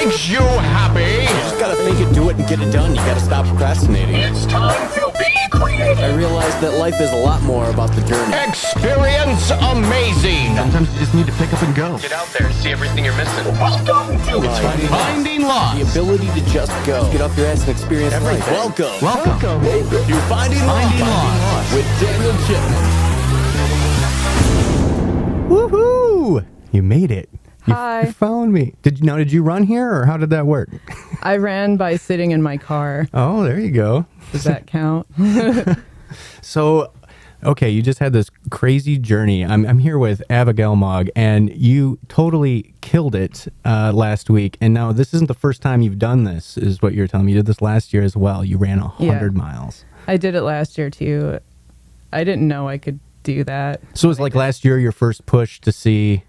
makes you happy. You just gotta think it, do it, and get it done. You gotta stop procrastinating. It's time to be creative. I realized that life is a lot more about the journey. Experience amazing. Sometimes you just need to pick up and go. Get out there and see everything you're missing. Welcome to Finding Lost. The ability to just go. Get off your ass and experience everything. Welcome. Welcome. You're Finding Lost with Daniel Chipman. Woohoo! You made it. Hi. You found me. Did you run here, or how did that work? I ran by sitting in my car. Oh, there you go. Does that count? So, okay, you just had this crazy journey. I'm here with Abigail Mogg, and you totally killed it last week. And now this isn't the first time you've done this, is what you're telling me. You did this last year as well. You ran 100 miles. I did it last year too. I didn't know I could do that. So it was like last year your first push to see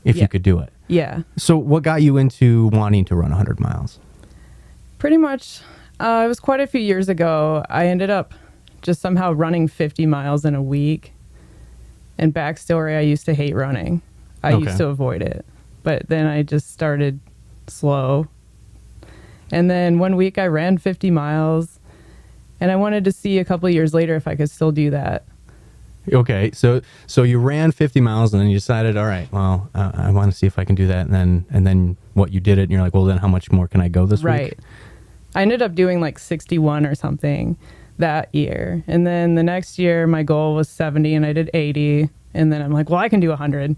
if you could do it. Yeah. So what got you into wanting to run 100 miles? Pretty much. It was quite a few years ago. I ended up just somehow running 50 miles in a week. And backstory, I used to hate running. I used to avoid it. But then I just started slow. And then one week I ran 50 miles. And I wanted to see a couple of years later if I could still do that. Okay, so you ran 50 miles and then you decided, all right, well, I want to see if I can do that. And then what, you did it and you're like, well, then how much more can I go this week? Right. I ended up doing like 61 or something that year. And then the next year my goal was 70 and I did 80. And then I'm like, well, I can do 100.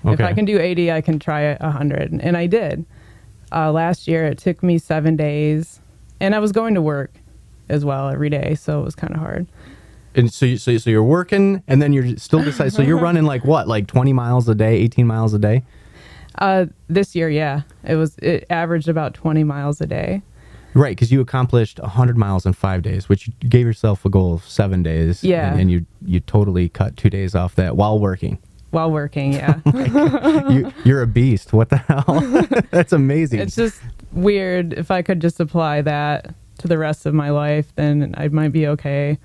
Okay. If I can do 80, I can try 100. And I did. Last year it took me 7 days. And I was going to work as well every day. So it was kind of hard. And so you're working and then you're still deciding. So you're running like what, like 20 miles a day, 18 miles a day? This year, yeah. It averaged about 20 miles a day. Right, because you accomplished 100 miles in 5 days, which you gave yourself a goal of 7 days. Yeah. And you totally cut 2 days off that while working. While working, yeah. You're a beast. What the hell? That's amazing. It's just weird. If I could just apply that to the rest of my life, then I might be okay.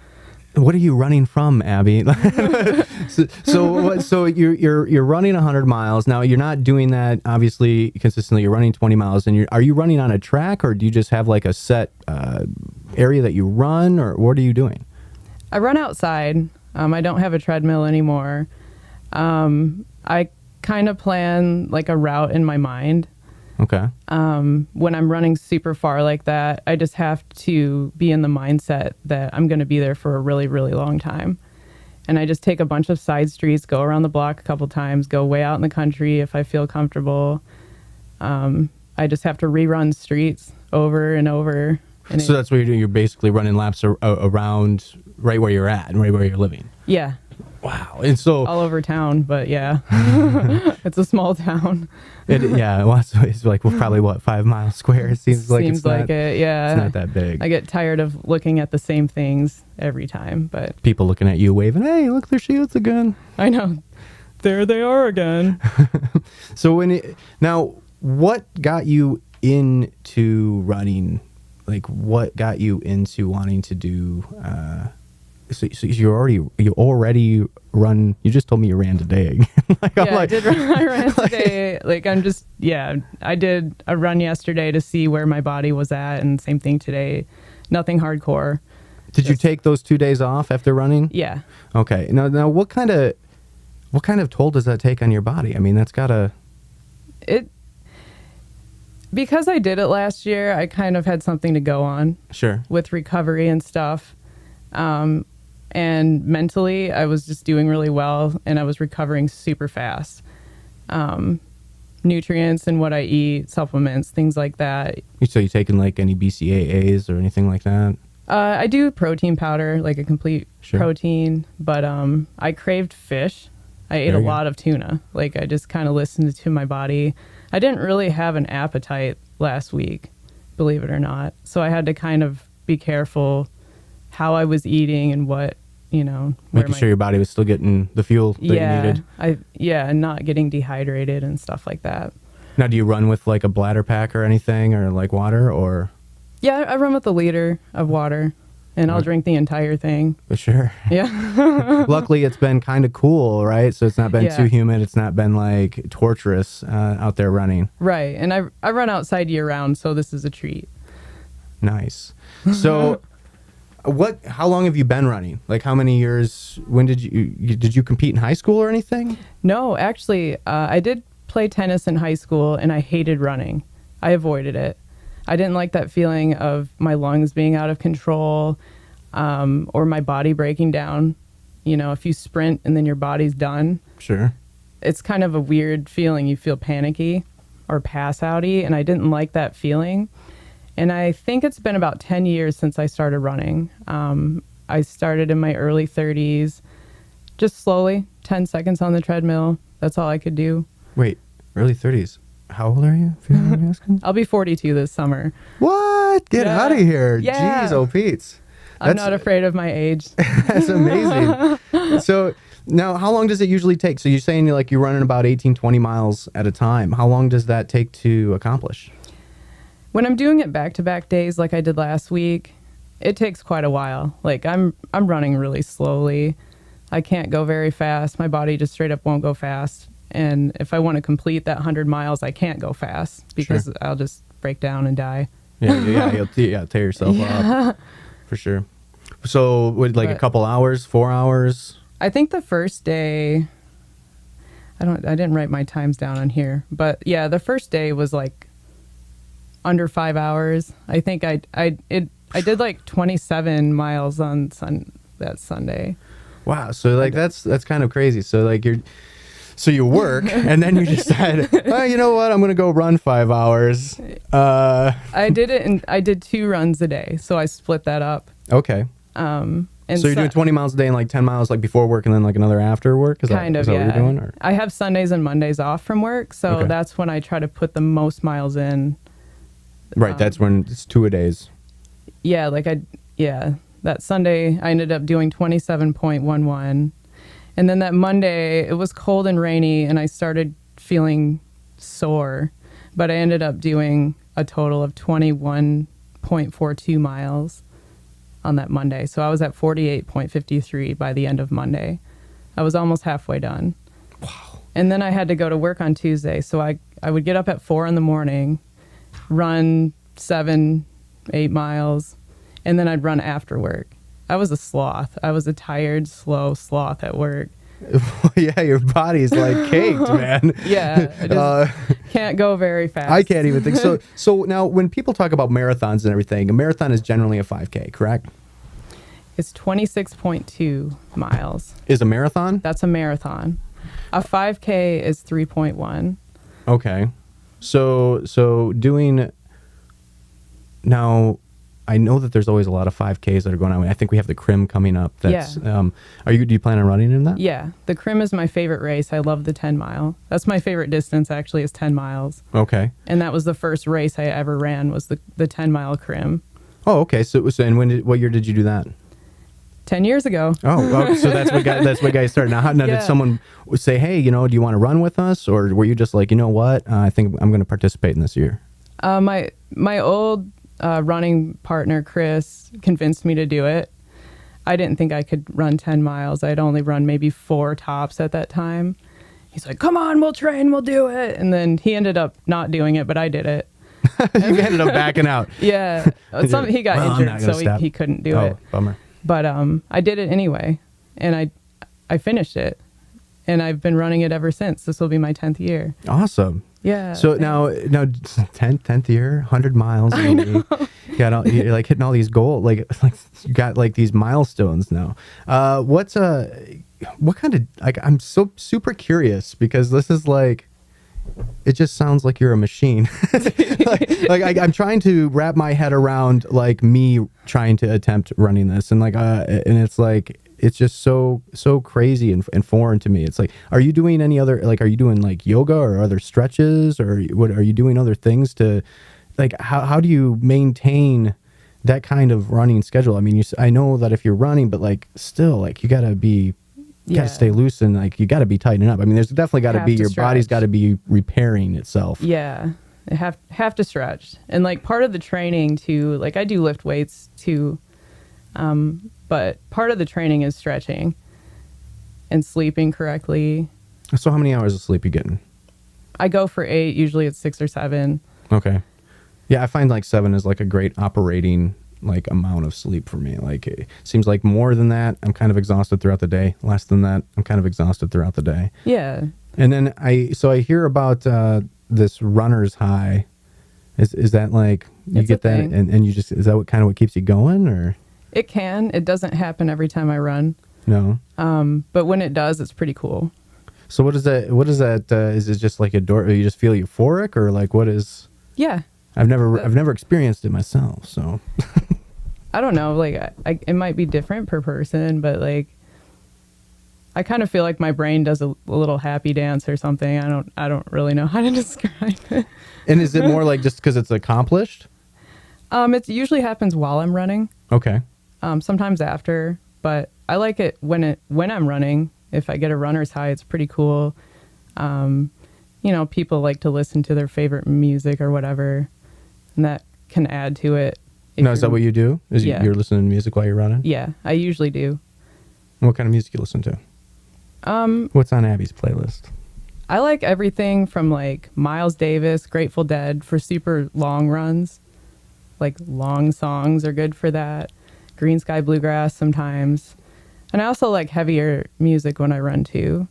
What are you running from, Abby? so you're running 100 miles. Now, you're not doing that, obviously, consistently. You're running 20 miles. And are you running on a track, or do you just have like a set area that you run, or what are you doing? I run outside. I don't have a treadmill anymore. I kind of plan like a route in my mind. Okay. When I'm running super far like that, I just have to be in the mindset that I'm going to be there for a really, really long time. And I just take a bunch of side streets, go around the block a couple times, go way out in the country if I feel comfortable. I just have to rerun streets over and over. And so that's what you're doing. You're basically running laps around right where you're at and right where you're living. Yeah. Wow. And so all over town, but yeah, it's a small town. Well, so it's like, well, probably what, 5 miles square? It seems like it's not, it. Yeah. It's not that big. I get tired of looking at the same things every time, but people looking at you waving, hey, look, there she is again. I know. There they are again. So now, what got you into running? Like, what got you into wanting to do? So you already run. You just told me you ran today. I did run. I ran today. I did a run yesterday to see where my body was at, and same thing today. Nothing hardcore. Did you take those 2 days off after running? Yeah. Okay. Now, what kind of toll does that take on your body? I mean, that's gotta. Because I did it last year, I kind of had something to go on. Sure. With recovery and stuff. And mentally, I was just doing really well, and I was recovering super fast. Nutrients and what I eat, supplements, things like that. So you taking like any BCAAs or anything like that? I do protein powder, like a complete protein, but I craved fish. I ate a lot of tuna. Like, I just kind of listened to my body. I didn't really have an appetite last week, believe it or not. So I had to kind of be careful how I was eating and what, making sure your body was still getting the fuel that you needed. And not getting dehydrated and stuff like that. Now, do you run with like a bladder pack or anything, or like water, or? Yeah, I run with a liter of water. and I'll drink the entire thing. For sure. Yeah. Luckily, it's been kind of cool, right? So it's not been Yeah. too humid. It's not been like torturous out there running. Right. And I run outside year round, so this is a treat. Nice. So, how long have you been running? Like, how many years? When did you compete in high school or anything? No, actually, I did play tennis in high school, and I hated running. I avoided it. I didn't like that feeling of my lungs being out of control, or my body breaking down. You know, if you sprint and then your body's done, Sure. it's kind of a weird feeling. You feel panicky or pass-outy, and I didn't like that feeling. And I think it's been about 10 years since I started running. I started in my early 30s, just slowly, 10 seconds on the treadmill. That's all I could do. Wait, early 30s. How old are you, if you don't mind me asking? I'll be 42 this summer. What? Get Yeah. out of here. Yeah. Jeez, oh, Pete's. I'm not afraid of my age. That's amazing. So now, how long does it usually take? So you're saying you're running about 18, 20 miles at a time. How long does that take to accomplish? When I'm doing it back-to-back days like I did last week, it takes quite a while. Like I'm running really slowly. I can't go very fast. My body just straight up won't go fast. And if I want to complete that 100 miles, I can't go fast because Sure. I'll just break down and die. You'll tear yourself up. For sure. So would a But- couple hours, 4 hours? I think the first day, I didn't write my times down on here, but yeah, the first day was like under 5 hours. I think I did like 27 miles on that Sunday. Wow. So that's kind of crazy. So you work and then you decide, oh, you know what? I'm going to go run 5 hours. I did it, and I did 2 runs a day, so I split that up. Okay. And So you're doing 20 miles a day and 10 miles before work and then another after work? Is that kind of, what yeah. you're doing? Or? I have Sundays and Mondays off from work, so Okay. that's when I try to put the most miles in. Right. That's when it's 2 a days. Yeah, that Sunday I ended up doing 27.11. And then that Monday, it was cold and rainy, and I started feeling sore. But I ended up doing a total of 21.42 miles on that Monday. So I was at 48.53 by the end of Monday. I was almost halfway done. Wow. And then I had to go to work on Tuesday. So I would get up at 4 in the morning, run 7, 8 miles, and then I'd run after work. I was a sloth. I was a tired, slow sloth at work. Yeah, your body's caked, man. Yeah, I just can't go very fast. I can't even think. So now when people talk about marathons and everything, a marathon is generally a 5K, correct? It's 26.2 miles. Is a marathon? That's a marathon. A 5K is 3.1. Okay. So doing now, I know that there's always a lot of 5Ks that are going on. I think we have the Crim coming up. That's do you plan on running in that? Yeah, the Crim is my favorite race. I love the 10 mile. That's my favorite distance, actually, is 10 miles. Okay. And that was the first race I ever ran, was the 10 mile Crim. Oh, okay. So and what year did you do that? 10 years ago. Oh, so that's what guys started. Now, Yeah. did someone say, hey, do you want to run with us? Or were you just like, you know what? I think I'm going to participate in this year. My old running partner, Chris, convinced me to do it. I didn't think I could run 10 miles. I'd only run maybe 4 tops at that time. He's like, come on, we'll train, we'll do it. And then he ended up not doing it, but I did it. You ended up backing out. Yeah. He got Well, I'm not injured, gonna so stop. he couldn't do it. Bummer. But I did it anyway, and I finished it. And I've been running it ever since. This will be my 10th year. Awesome. Yeah. So now 10th year, 100 miles. You got all, you're hitting all these goals. You got these milestones now. What kind of I'm so super curious because this is it just sounds like you're a machine. I'm trying to wrap my head around me trying to attempt running this and and it's it's just so crazy and foreign to me. It's are you doing any other are you doing yoga or other stretches or what are you doing other things to how do you maintain that kind of running schedule? I mean, I know that if you're running, but still you gotta be you gotta stay loose and you gotta be tightening up. I mean, there's definitely gotta be your body's gotta be repairing itself. Yeah. I have to stretch. And part of the training too, I do lift weights too. But part of the training is stretching and sleeping correctly. So how many hours of sleep you getting? I go for 8. Usually it's 6 or 7. Okay. Yeah, I find like 7 is like a great operating like amount of sleep for me. Like it seems like more than that, I'm kind of exhausted throughout the day. Less than that, I'm kind of exhausted throughout the day. Yeah. And then I hear about this runner's high. Is that like you It's get a that thing. and you just, is that what kind of what keeps you going or It can. It doesn't happen every time I run. no? But when it does, it's pretty cool. So what is that? Is it just like you just feel euphoric or like what is? Yeah. I've never experienced it myself, so. I don't know. Like, it might be different per person, but like, I kind of feel like my brain does a little happy dance or something. I don't really know how to describe it. And is it more like just because it's accomplished? It usually happens while I'm running. Okay. Sometimes after, but I like it when I'm running. If I get a runner's high, it's pretty cool. People like to listen to their favorite music or whatever, and that can add to it. Now, is that what you do? Yeah. You're listening to music while you're running? Yeah, I usually do. What kind of music you listen to? What's on Abby's playlist? I like everything from like Miles Davis, Grateful Dead for super long runs. Like long songs are good for that. Green Sky Bluegrass sometimes. And I also like heavier music when I run too.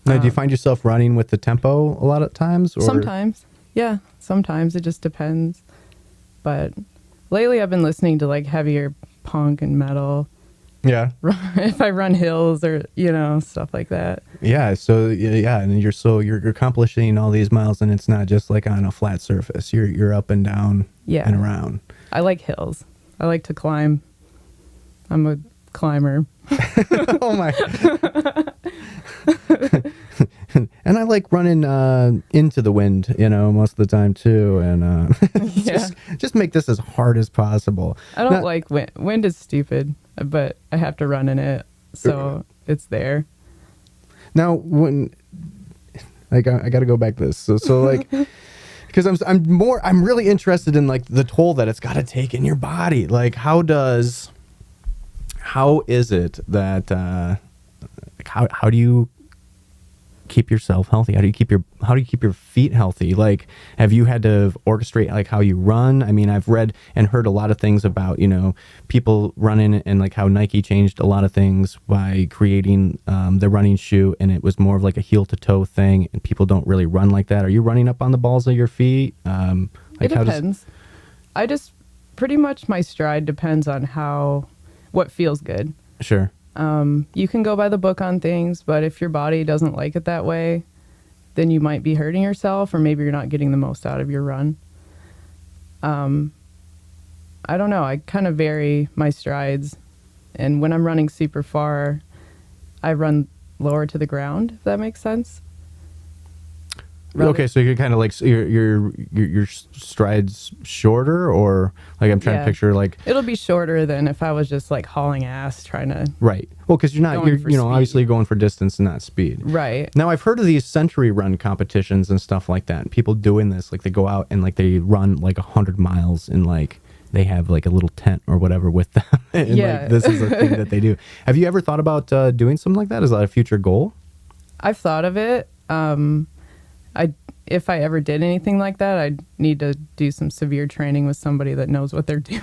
Now, do you find yourself running with the tempo a lot of times? Or? Sometimes. Yeah, sometimes. It just depends. But lately I've been listening to like heavier punk and metal. Yeah. If I run hills or, stuff like that. Yeah. So yeah, and you're accomplishing all these miles, and it's not just like on a flat surface. You're up and down Yeah. and around. I like hills. I like to climb. I'm a climber. Oh my! And I like running into the wind, most of the time too, and Yeah. just make this as hard as possible. I don't Now- like wind. Wind is stupid, but I have to run in it, so it's there. Now, when I got to go back to this, so like, because I'm really interested in like the toll that it's got to take in your body. Like, how is it that how do you keep yourself healthy? How do you keep your feet healthy? Like, have you had to orchestrate like how you run? I mean, I've read and heard a lot of things about, people running and like how Nike changed a lot of things by creating the running shoe, and it was more of like a heel to toe thing, and people don't really run like that. Are you running up on the balls of your feet? It depends. I just pretty much my stride depends on what feels good. Sure. You can go by the book on things, but if your body doesn't like it that way, then you might be hurting yourself, or maybe you're not getting the most out of your run. I don't know. I kind of vary my strides, and when I'm running super far, I run lower to the ground, if that makes sense. Okay, so you're kind of like your strides shorter, or like I'm trying to Yeah. picture like It'll be shorter than if I was just like hauling ass trying to. right. Well, because you're Going for speed. obviously going for distance and not speed. Right. Now I've heard of these century run competitions and stuff like that. And people doing this, like they go out and like they run like 100 miles and like they have like a little tent or whatever with them. And Yeah. like this is a thing that they do. Have you ever thought about doing something like that? Is that a future goal? I've thought of it. If I ever did anything like that, I'd need to do some severe training with somebody that knows what they're doing.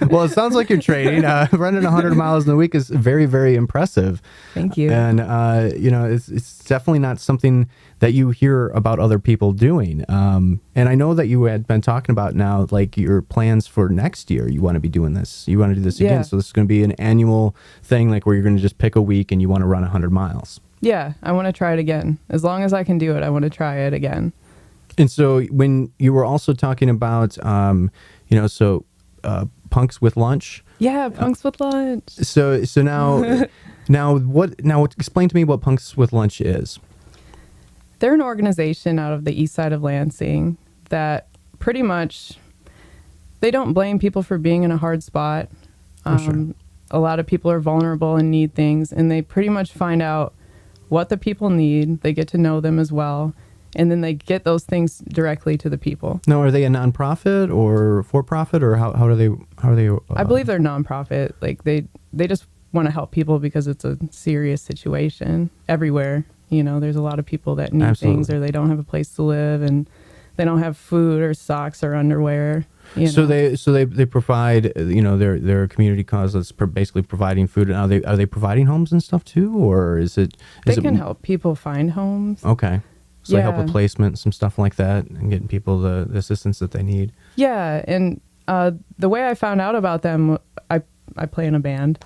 Well, it sounds like you're training. Running 100 miles in a week is very, very impressive. Thank you. And, it's definitely not something that you hear about other people doing. And I know that you had been talking about now, like your plans for next year. You want to be doing this. You want to do this again. Yeah. So this is going to be an annual thing, like where you're going to just pick a week and you want to run 100 miles. Yeah, I want to try it again. As long as I can do it, I want to try it again. And so when you were also talking about, punks with lunch. Yeah, Punks with Lunch. So now explain to me what Punks with Lunch is. They're an organization out of the east side of Lansing that pretty much, they don't blame people for being in a hard spot. Sure. A lot of people are vulnerable and need things, and they pretty much find out what the people need. They get to know them as well, and then they get those things directly to the people. Now, are they a nonprofit or for profit, or how are they? I believe they're nonprofit. Like they just want to help people because it's a serious situation everywhere. You know, there's a lot of people that need Absolutely. things, or they don't have a place to live, and they don't have food or socks or underwear. So they provide, you know, their community cause that's basically providing food. And are they providing homes and stuff too, or is it? They can help people find homes. Okay, so they help Yeah. with placement, some stuff like that, and getting people the assistance that they need. Yeah, and the way I found out about them, I play in a band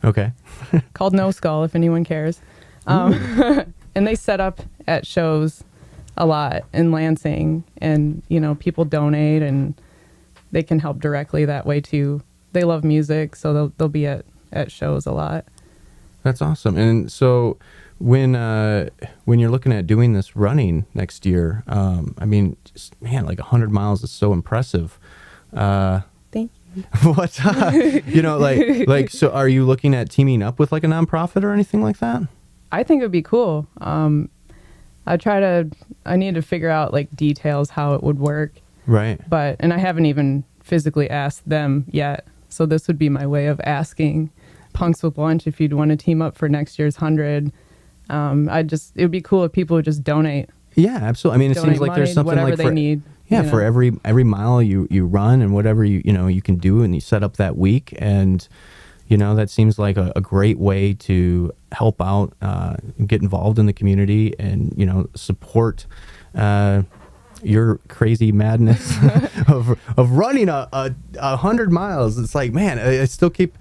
Okay, called No Skull, if anyone cares. And they set up at shows a lot in Lansing, and you know, people donate and they can help directly that way too. They love music, so they'll be at shows a lot. that's awesome. And so when you're looking at doing this running next year, I mean, just, man, like 100 miles is so impressive. Thank you. What you know, like so are you looking at teaming up with like a nonprofit or anything like that? I think it would be cool. I need to figure out like details how it would work. Right. And I haven't even physically asked them yet. So this would be my way of asking Punks with Lunch if you'd want to team up for next year's 100. It would be cool if people would just donate. Yeah, absolutely. I mean, it Donate seems like money, there's something whatever like they for need. yeah, you for know. every mile you run and whatever you can do and you set up that week, and you know, that seems like a great way to help out, get involved in the community, and you know, support your crazy madness of running a 100 miles. It's like, man, I still keep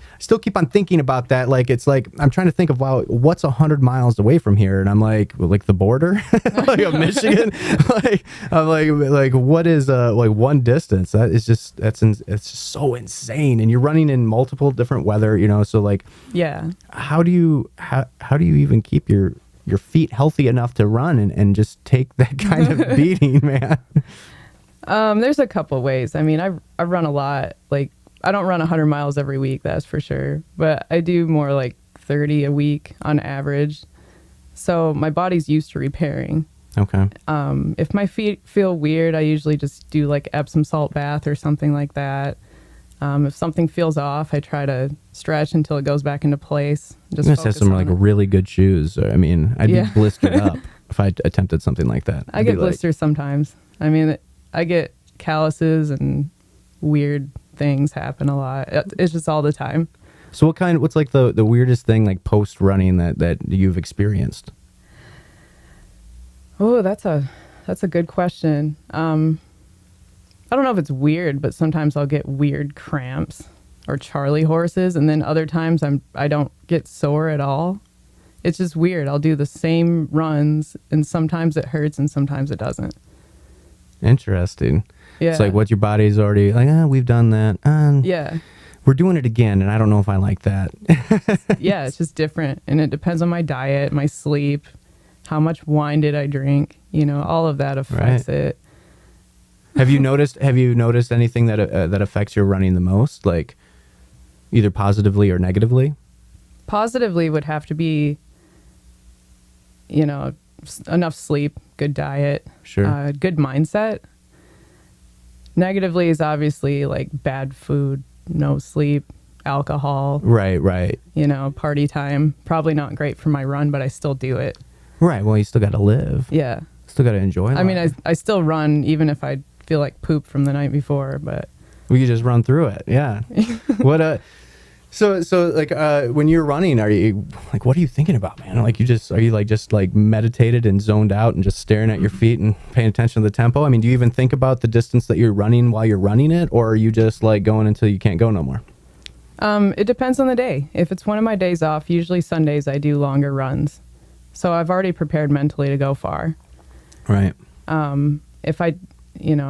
on thinking about that. Like, it's like I'm trying to think of, wow, what's 100 miles away from here, and I'm like the border, like of Michigan. I'm like what is like one distance? That is just it's just so insane. And you're running in multiple different weather, you know. So like, Yeah. how do you even keep your feet healthy enough to run and just take that kind of beating, man? There's a couple ways. I mean, I run a lot. Like, I don't run 100 miles every week, that's for sure. But I do more like 30 a week on average. So my body's used to repairing. Okay. If my feet feel weird, I usually just do like Epsom salt bath or something like that. If something feels off, I try to stretch until it goes back into place. Just You must have focus some on like it. really good shoes. I mean, I'd Yeah. be blistered up if I attempted something like that. I I'd get be like, blisters sometimes. I mean, I get calluses and weird things happen a lot. It's just all the time. So what's like the weirdest thing like post running that you've experienced? Oh, that's a good question. I don't know if it's weird, but sometimes I'll get weird cramps or Charlie horses, and then other times I don't get sore at all. It's just weird. I'll do the same runs, and sometimes it hurts and sometimes it doesn't. Interesting. Yeah. It's like what your body's already like, we've done that. Yeah. We're doing it again, and I don't know if I like that. Yeah, it's just different, and it depends on my diet, my sleep, how much wine did I drink, you know, all of that affects Right. it. Have you noticed anything that affects your running the most, like either positively or negatively? Positively would have to be, you know, enough sleep, good diet, Sure. good mindset. Negatively is obviously like bad food, no sleep, alcohol, Right. you know, party time. Probably not great for my run, but I still do it. Right. Well, you still got to live. Yeah. Still got to enjoy life. I mean, I still run even if I feel like poop from the night before, but We could just run through it. Yeah. What so like when you're running, are you like, what are you thinking about, man? Like are you just meditated and zoned out and just staring at your feet and paying attention to the tempo? I mean, do you even think about the distance that you're running while you're running it, or are you just like going until you can't go no more? it depends on the day. If it's one of my days off, usually Sundays I do longer runs. So I've already prepared mentally to go far. Right. If I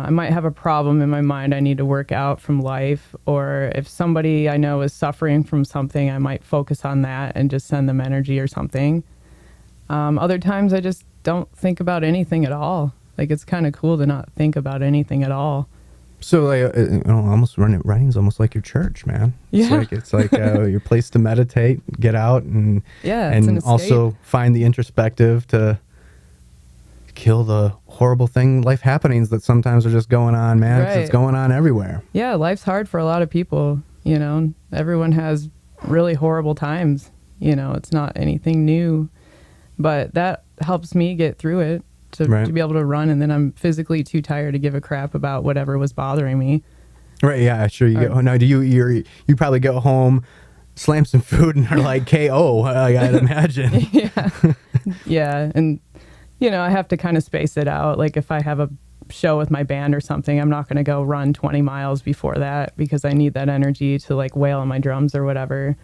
might have a problem in my mind I need to work out from life, or if somebody I know is suffering from something, I might focus on that and just send them energy or something. Other times I just don't think about anything at all. Like, it's kind of cool to not think about anything at all. So like, almost running's almost like your church, man. Yeah. It's like your place to meditate, get out, and Yeah, it's an and also escape. find the introspective to kill the horrible life happenings that sometimes are just going on, man. 'Cause it's going on everywhere. Yeah, life's hard for a lot of people, you know. Everyone has really horrible times, you know. It's not anything new, but that helps me get through it to be able to run, and then I'm physically too tired to give a crap about whatever was bothering me. Right, yeah, sure. Now, do you probably go home, slam some food, and are like KO, I'd imagine. Yeah, and you know, I have to kind of space it out. Like if I have a show with my band or something, I'm not going to go run 20 miles before that because I need that energy to like wail on my drums or whatever.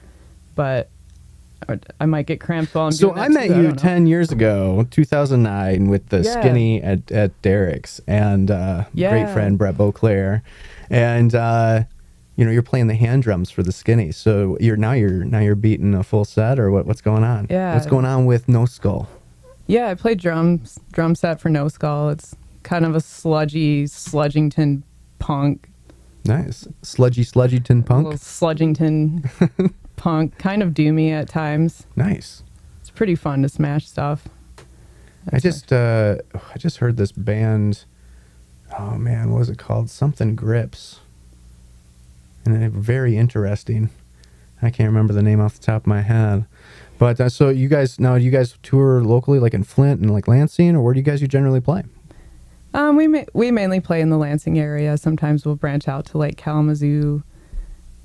But I might get cramps while I'm doing that. So I met you 10 years ago, 2009, with the Skinny at Derek's and great friend Brett Beauclair. And you know, you're playing the hand drums for the Skinny. So you're beating a full set, or what's going on? Yeah. What's going on with No Skull? Yeah, I played drum set for No Skull. It's kind of a sludgy Sludgington punk. Nice. Sludgyton punk? A little Sludgington punk. Kind of doomy at times. Nice. It's pretty fun to smash stuff. I just heard this band. Oh man, what was it called? Something Grips. And they're very interesting. I can't remember the name off the top of my head. But so do you guys tour locally, like in Flint and like Lansing, or where do you guys generally play? We mainly play in the Lansing area. Sometimes we'll branch out to Lake Kalamazoo.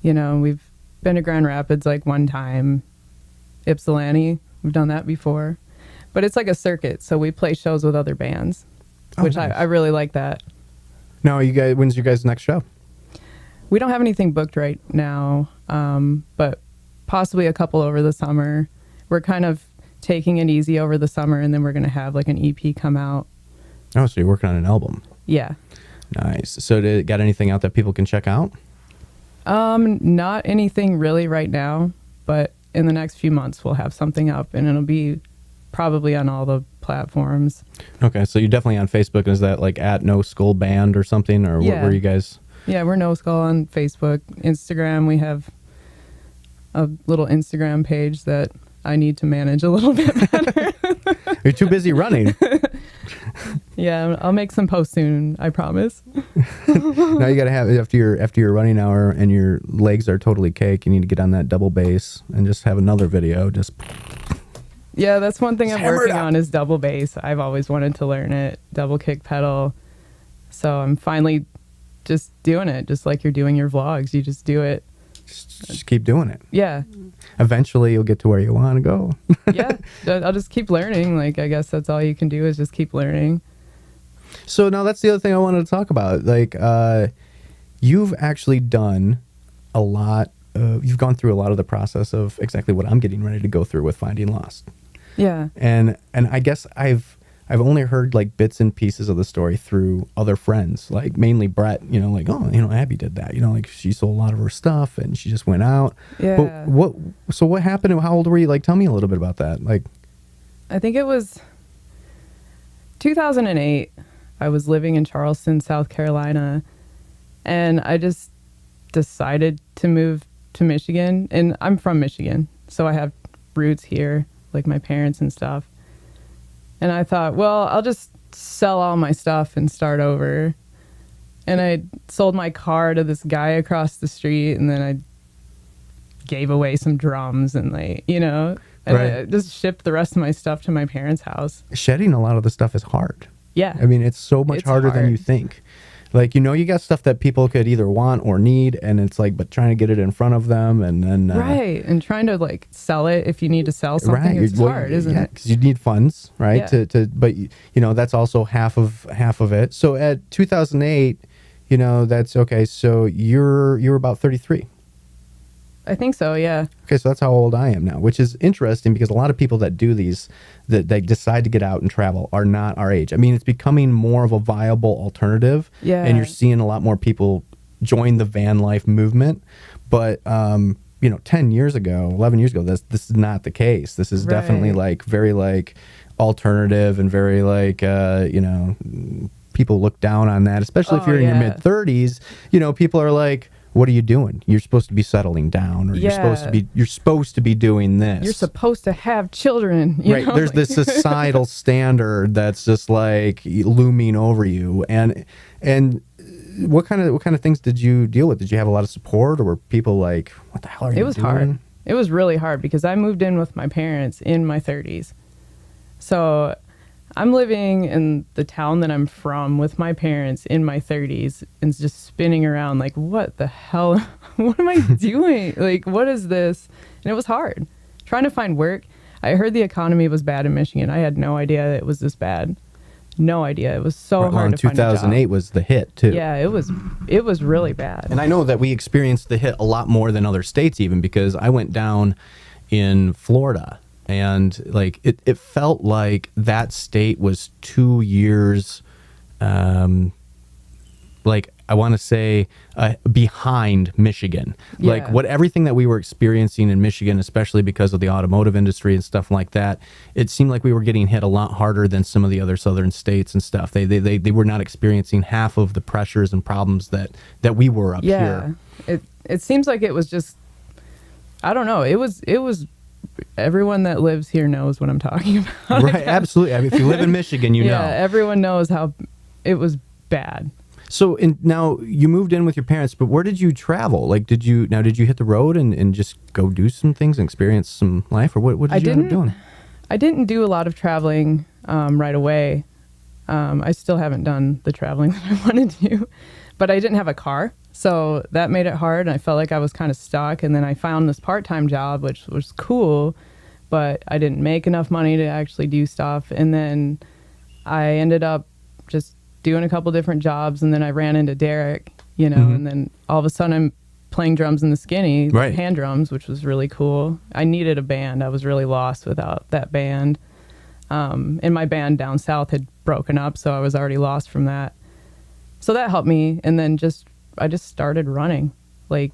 You know, we've been to Grand Rapids like one time. Ypsilanti, we've done that before. But it's like a circuit, so we play shows with other bands, which nice. I really like that. Now, when's your guys' next show? We don't have anything booked right now, but possibly a couple over the summer. We're kind of taking it easy over the summer, and then we're going to have like an EP come out. Oh, so you're working on an album? Yeah. Nice. So got anything out that people can check out? Not anything really right now, but in the next few months we'll have something up, and it'll be probably on all the platforms. Okay, so you're definitely on Facebook. Is that like at No Skull Band or something, or where are you guys? Yeah, we're No Skull on Facebook. Instagram, we have a little Instagram page that I need to manage a little bit better. You're too busy running. Yeah, I'll make some posts soon, I promise. Now you got to have, after your running hour and your legs are totally cake, you need to get on that double bass and just have another video. Yeah, that's one thing I'm working on is double bass. I've always wanted to learn it, double kick pedal. So I'm finally just doing it, just like you're doing your vlogs. You just do it. Just keep doing it. Yeah. Eventually you'll get to where you want to go. Yeah, I'll just keep learning. Like, I guess that's all you can do is just keep learning. So now that's the other thing I wanted to talk about. Like, you've actually done a lot. You've gone through a lot of the process of exactly what I'm getting ready to go through with Finding Lost. Yeah. And I guess I've only heard like bits and pieces of the story through other friends, like mainly Brett, you know, like, oh, you know, Abby did that, you know, like she sold a lot of her stuff and she just went out. Yeah. But what happened? How old were you? Like, tell me a little bit about that. Like, I think it was 2008. I was living in Charleston, South Carolina, and I just decided to move to Michigan. And I'm from Michigan, so I have roots here, like my parents and stuff. And I thought, well, I'll just sell all my stuff and start over. And I sold my car to this guy across the street, and then I gave away some drums and and I just shipped the rest of my stuff to my parents' house. Shedding a lot of the stuff is hard. Yeah. I mean, it's so much harder than you think. Like, you know, you got stuff that people could either want or need, and it's like, but trying to get it in front of them, and then right, and trying to like sell it if you need to sell something, it's hard, isn't it? Because you need funds, right? Yeah. But you know, that's also half of it. So at 2008, you know, that's okay. So you're about 33. I think so, yeah. Okay, so that's how old I am now, which is interesting because a lot of people that do these, that they decide to get out and travel, are not our age. I mean, it's becoming more of a viable alternative, yeah. And you're seeing a lot more people join the van life movement. But 10 years ago, 11 years ago, this is not the case. This is definitely like very like alternative and very like people look down on that, especially if you're in your mid 30s. You know, people are like, what are you doing? You're supposed to be settling down, or you're supposed to be doing this. You're supposed to have children, you know? There's this societal standard that's just like looming over you. And what kind of things did you deal with? Did you have a lot of support, or were people like, what the hell are you doing? It was hard. It was really hard because I moved in with my parents in my 30s. So I'm living in the town that I'm from with my parents in my 30s and just spinning around like, what the hell? What am I doing? Like, what is this? And it was hard. Trying to find work. I heard the economy was bad in Michigan. I had no idea it was this bad. No idea. It was so hard to find a job. 2008 was the hit, too. Yeah, it was really bad. And I know that we experienced the hit a lot more than other states, even, because I went down in Florida, and like it felt like that state was 2 years, like I want to say behind Michigan. Yeah. Like everything that we were experiencing in Michigan, especially because of the automotive industry and stuff like that, it seemed like we were getting hit a lot harder than some of the other southern states and stuff. They were not experiencing half of the pressures and problems that we were up here. It seems like it was just, I don't know. It was everyone that lives here knows what I'm talking about. Right, absolutely. I mean, if you live in Michigan, you know. Yeah, everyone knows how it was bad. So now you moved in with your parents, but where did you travel? Like, did you hit the road and just go do some things and experience some life, or what did you end up doing? I didn't do a lot of traveling right away. I still haven't done the traveling that I wanted to, but I didn't have a car, so that made it hard. And I felt like I was kind of stuck. And then I found this part-time job, which was cool, but I didn't make enough money to actually do stuff. And then I ended up just doing a couple different jobs, and then I ran into Derek, you know, and then all of a sudden I'm playing drums in the Skinny, right, hand drums, which was really cool. I needed a band. I was really lost without that band. And my band down south had broken up, so I was already lost from that. So that helped me. And then I just started running. Like,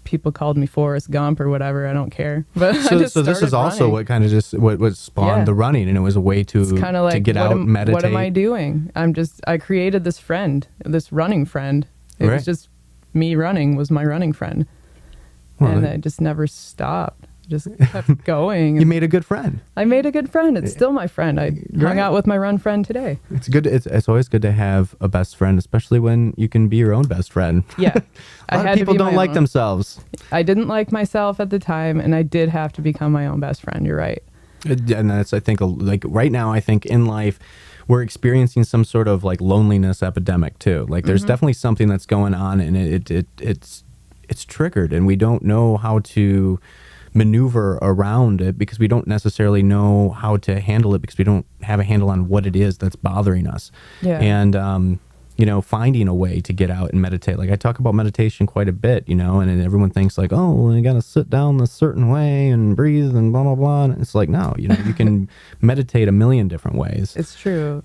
people called me Forrest Gump or whatever. I don't care. But so this is also what kind of just what spawned the running, and it was a way to like, to get out and meditate. What am I doing? I created this friend, this running friend. It was just me running was my running friend. Well, and I just never stopped. Just kept going. You made a good friend. I made a good friend. It's still my friend. I hung out with my run friend today. It's good. It's always good to have a best friend, especially when you can be your own best friend. Yeah. A lot of people don't like themselves. I didn't like myself at the time, and I did have to become my own best friend. You're right. And that's, I think, like right now, I think in life, we're experiencing some sort of like loneliness epidemic too. Like there's definitely something that's going on, and it's triggered, and we don't know how to maneuver around it because we don't necessarily know how to handle it because we don't have a handle on what it is that's bothering us. Yeah. And finding a way to get out and meditate. Like I talk about meditation quite a bit, and everyone thinks like, oh, well, you got to sit down a certain way and breathe and blah, blah, blah. And it's like, no, you can meditate a million different ways. It's true.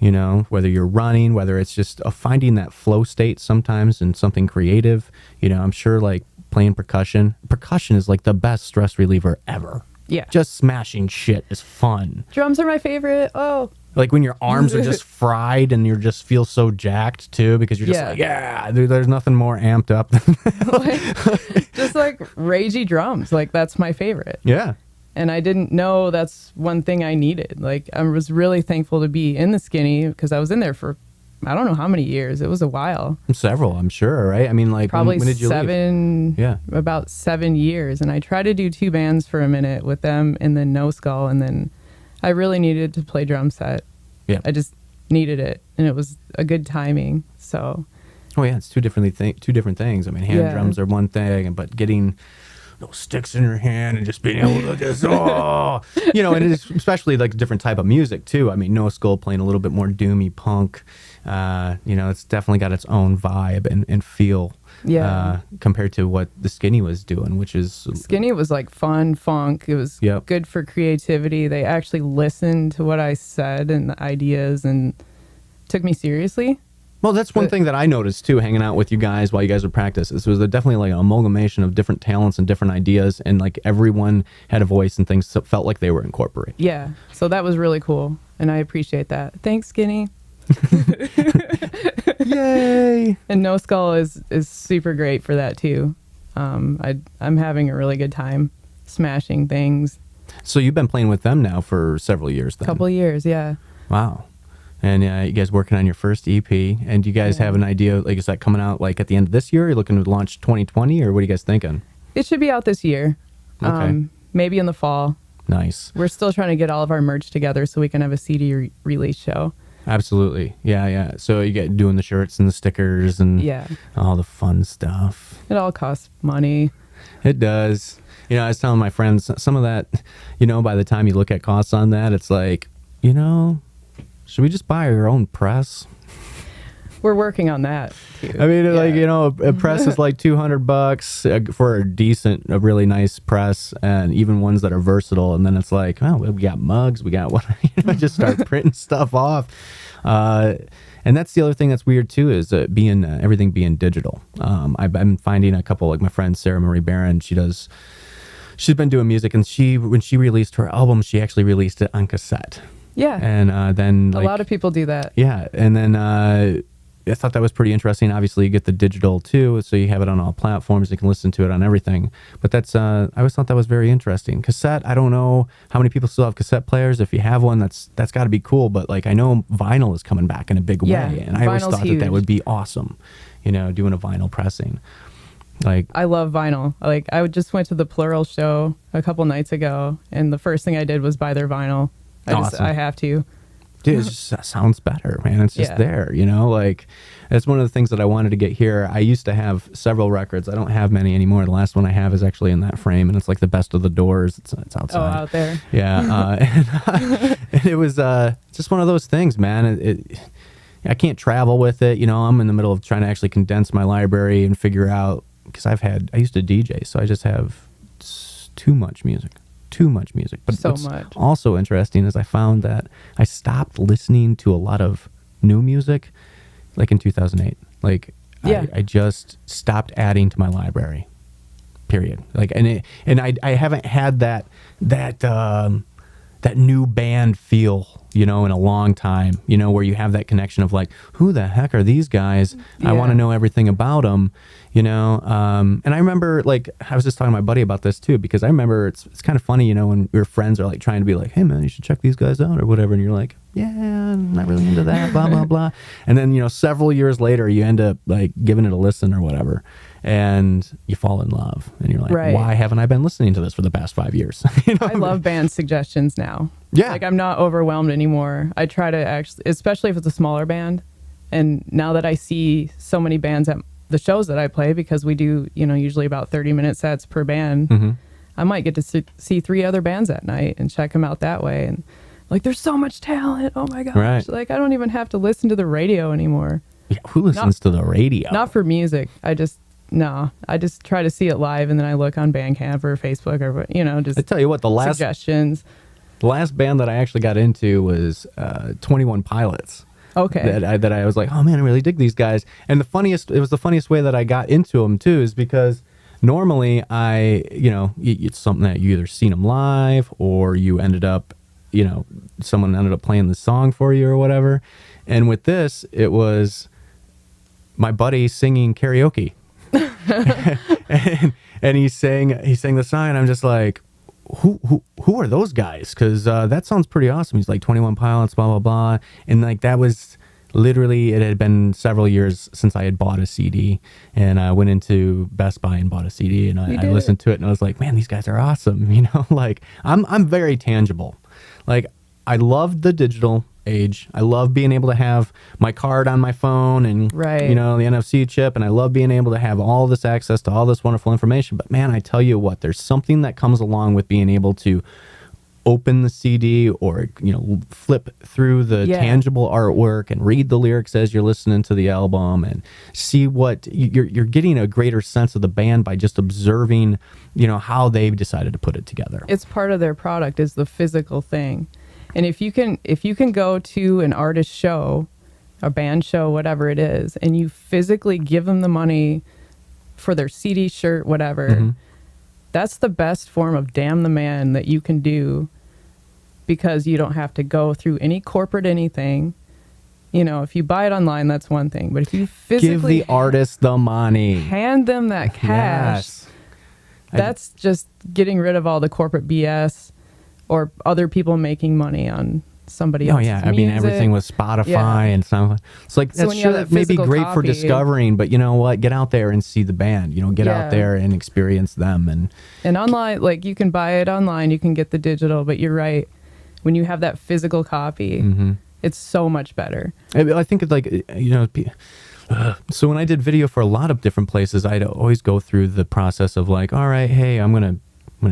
Whether you're running, whether it's just finding that flow state sometimes and something creative, I'm sure like playing percussion is like the best stress reliever ever. Yeah. Just smashing shit is fun. Drums are my favorite. Oh. Like when your arms are just fried and you just feel so jacked too because you're just like, there's nothing more amped up than just like ragey drums. Like that's my favorite. Yeah. And I didn't know that's one thing I needed. Like I was really thankful to be in the Skinny because I was in there for I don't know how many years. It was a while. Several, I'm sure, right? I mean, like, probably when did you leave? Yeah. About 7 years. And I tried to do 2 bands for a minute with them and then No Skull. And then I really needed to play drum set. Yeah. I just needed it. And it was a good timing. So. Oh, yeah. It's two different things. I mean, hand drums are one thing, but getting those sticks in your hand and just being able to just, and it's especially like a different type of music, too. I mean, No Skull playing a little bit more doomy punk. It's definitely got its own vibe and feel compared to what the Skinny was doing, which is Skinny was like fun funk. It was good for creativity. They actually listened to what I said and the ideas and took me seriously. Well, that's one thing that I noticed too, hanging out with you guys while you guys were practicing. This was definitely like an amalgamation of different talents and different ideas, and like everyone had a voice and things felt like they were incorporated. Yeah, so that was really cool, and I appreciate that. Thanks, Skinny. Yay! And No Skull is super great for that too. I'm having a really good time smashing things. So you've been playing with them now for several years then? Couple years, yeah. Wow. And you guys working on your first EP, and do you guys have an idea, like, is that coming out like at the end of this year? Are you looking to launch 2020, or what are you guys thinking? It should be out this year. Okay. Maybe in the fall. Nice. We're still trying to get all of our merch together so we can have a CD release show. Absolutely. Yeah. So you get doing the shirts and the stickers and all the fun stuff. It all costs money. It does. You know, I was telling my friends, some of that, you know, by the time you look at costs on that, it's like, you know, should we just buy our own press? We're working on that too. I mean, like, you know, a press is like $200 for a really nice press, and even ones that are versatile. And then it's like, oh, we got mugs, we got what, you know, just start printing stuff off. And that's the other thing that's weird too, is everything being digital. I've been finding a couple, like my friend Sarah Marie Barron, she's been doing music, and when she released her album, she actually released it on cassette. Yeah. And then a lot of people do that. Yeah. And then I thought that was pretty interesting. Obviously, you get the digital too, so you have it on all platforms. You can listen to it on everything. But that's I always thought that was very interesting. Cassette, I don't know how many people still have cassette players. If you have one, that's got to be cool. But like, I know vinyl is coming back in a big way, and I always thought that would be awesome. You know, doing a vinyl pressing. Like, I love vinyl. Like, I just went to the Plural show a couple nights ago, and the first thing I did was buy their vinyl. I have to. Dude, it just sounds better, man. It's just there, you know? Like, that's one of the things that I wanted to get here. I used to have several records. I don't have many anymore. The last one I have is actually in that frame, and it's like the Best of the Doors. It's outside. Oh, out there. Yeah. And it was just one of those things, man. I can't travel with it. You know, I'm in the middle of trying to actually condense my library and figure out, because I used to DJ, so I just have too much music. But so what's much. Also interesting is I found that I stopped listening to a lot of new music like in 2008. Like, I just stopped adding to my library, period. Like, and I haven't had that new band feel, you know, in a long time, you know, where you have that connection of like, who the heck are these guys? I want to know everything about them, you know? And I remember, like, I was just talking to my buddy about this too, because I remember it's kind of funny, you know, when your friends are like trying to be like, hey man, you should check these guys out or whatever. And you're like, yeah, I'm not really into that, blah, blah, blah. And then, you know, several years later, you end up like giving it a listen or whatever. And you fall in love, and you're like, why haven't I been listening to this for the past 5 years? You know, I love band suggestions now. Yeah. Like, I'm not overwhelmed anymore. I try to actually, especially if it's a smaller band. And now that I see so many bands at the shows that I play, because we do, you know, usually about 30-minute sets per band, I might get to see 3 other bands that night and check them out that way. And like, there's so much talent. Oh my gosh. Right. Like, I don't even have to listen to the radio anymore. Yeah, who listens to the radio? Not for music. I just try to see it live, and then I look on Bandcamp or Facebook or, you know, just I tell you what, suggestions. The last band that I actually got into was 21 Pilots. Okay. That I was like, oh man, I really dig these guys. And it was the funniest way that I got into them too, is because normally it's something that you either seen them live, or you ended up, you know, someone ended up playing the song for you or whatever. And with this, it was my buddy singing karaoke. and he sang the song, and I'm just like, who are those guys? Because that sounds pretty awesome. He's like 21 Pilots, blah blah blah, and like that was literally, it had been several years since I had bought a CD, and I went into Best Buy and bought a CD, and I listened to it, and I was like, man, these guys are awesome. You know, like I'm very tangible. Like, I love the digital age. I love being able to have my card on my phone and, you know, the NFC chip, and I love being able to have all this access to all this wonderful information. But man, I tell you what, there's something that comes along with being able to open the CD, or, you know, flip through the tangible artwork and read the lyrics as you're listening to the album, and see what you're getting a greater sense of the band by just observing, you know, how they've decided to put it together. It's part of their product, is the physical thing. And if you can go to an artist show, a band show, whatever it is, and you physically give them the money for their CD, shirt, whatever, that's the best form of damn the man that you can do, because you don't have to go through any corporate anything. You know, if you buy it online, that's one thing. But if you physically Give the artist the money. hand them that cash, Yes. that's just getting rid of all the corporate BS or other people making money on somebody Oh else's yeah, I mean music. everything with Spotify Yeah. and stuff. It's like So that's when you sure have that may be physical great for copy- discovering, but you know what? Get out there and see the band. You know, get out Yeah. there and experience them. And online, like you can buy it online, you can get the digital, but you're right. When you have that physical copy, it's so much better. I think it's like you know. So when I did video for a lot of different places, I'd always go through the process of like, all right, hey, I'm gonna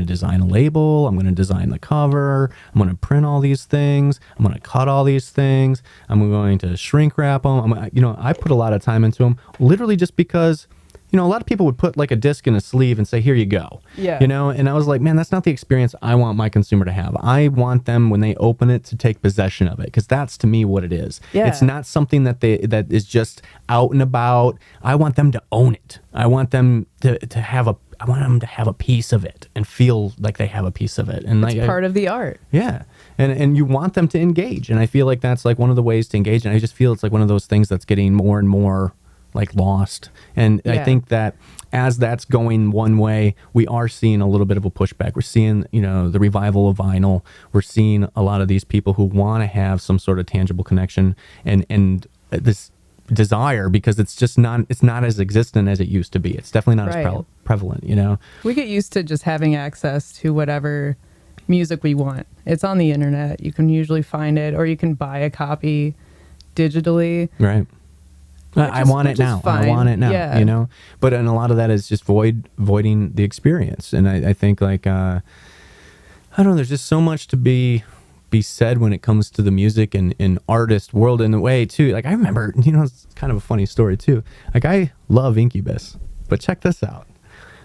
design a label. I'm gonna design the cover. I'm gonna print all these things. I'm gonna cut all these things. I'm going to shrink wrap them. I put a lot of time into them, literally just because. You know, a lot of people would put like a disc in a sleeve and say, here you go. Yeah. You know, and I was like, man, that's not the experience I want my consumer to have. I want them, when they open it, to take possession of it, because that's to me what it is. Yeah. It's not something that is just out and about. I want them to own it. I want them to have a piece of it and feel like they have a piece of it. And It's part of the art. yeah. And you want them to engage. And I feel like that's like one of the ways to engage. And I just feel it's like one of those things that's getting more and more like lost. And I Yeah. think that as that's going one way, we are seeing a little bit of a pushback. We're seeing, you know, the revival of vinyl. We're seeing a lot of these people who want to have some sort of tangible connection and this desire, because it's not as existent as it used to be. It's definitely not Right. as prevalent, you know? We get used to just having access to whatever music we want. It's on the internet. You can usually find it, or you can buy a copy digitally. Right. I is- want it which is now. I fine. want it now. Yeah. You know, but and a lot of that is just voiding the experience. And I think like I don't know. There's just so much to be said when it comes to the music and artist world in a way too. Like I remember, you know, it's kind of a funny story too. Like I love Incubus, but check this out.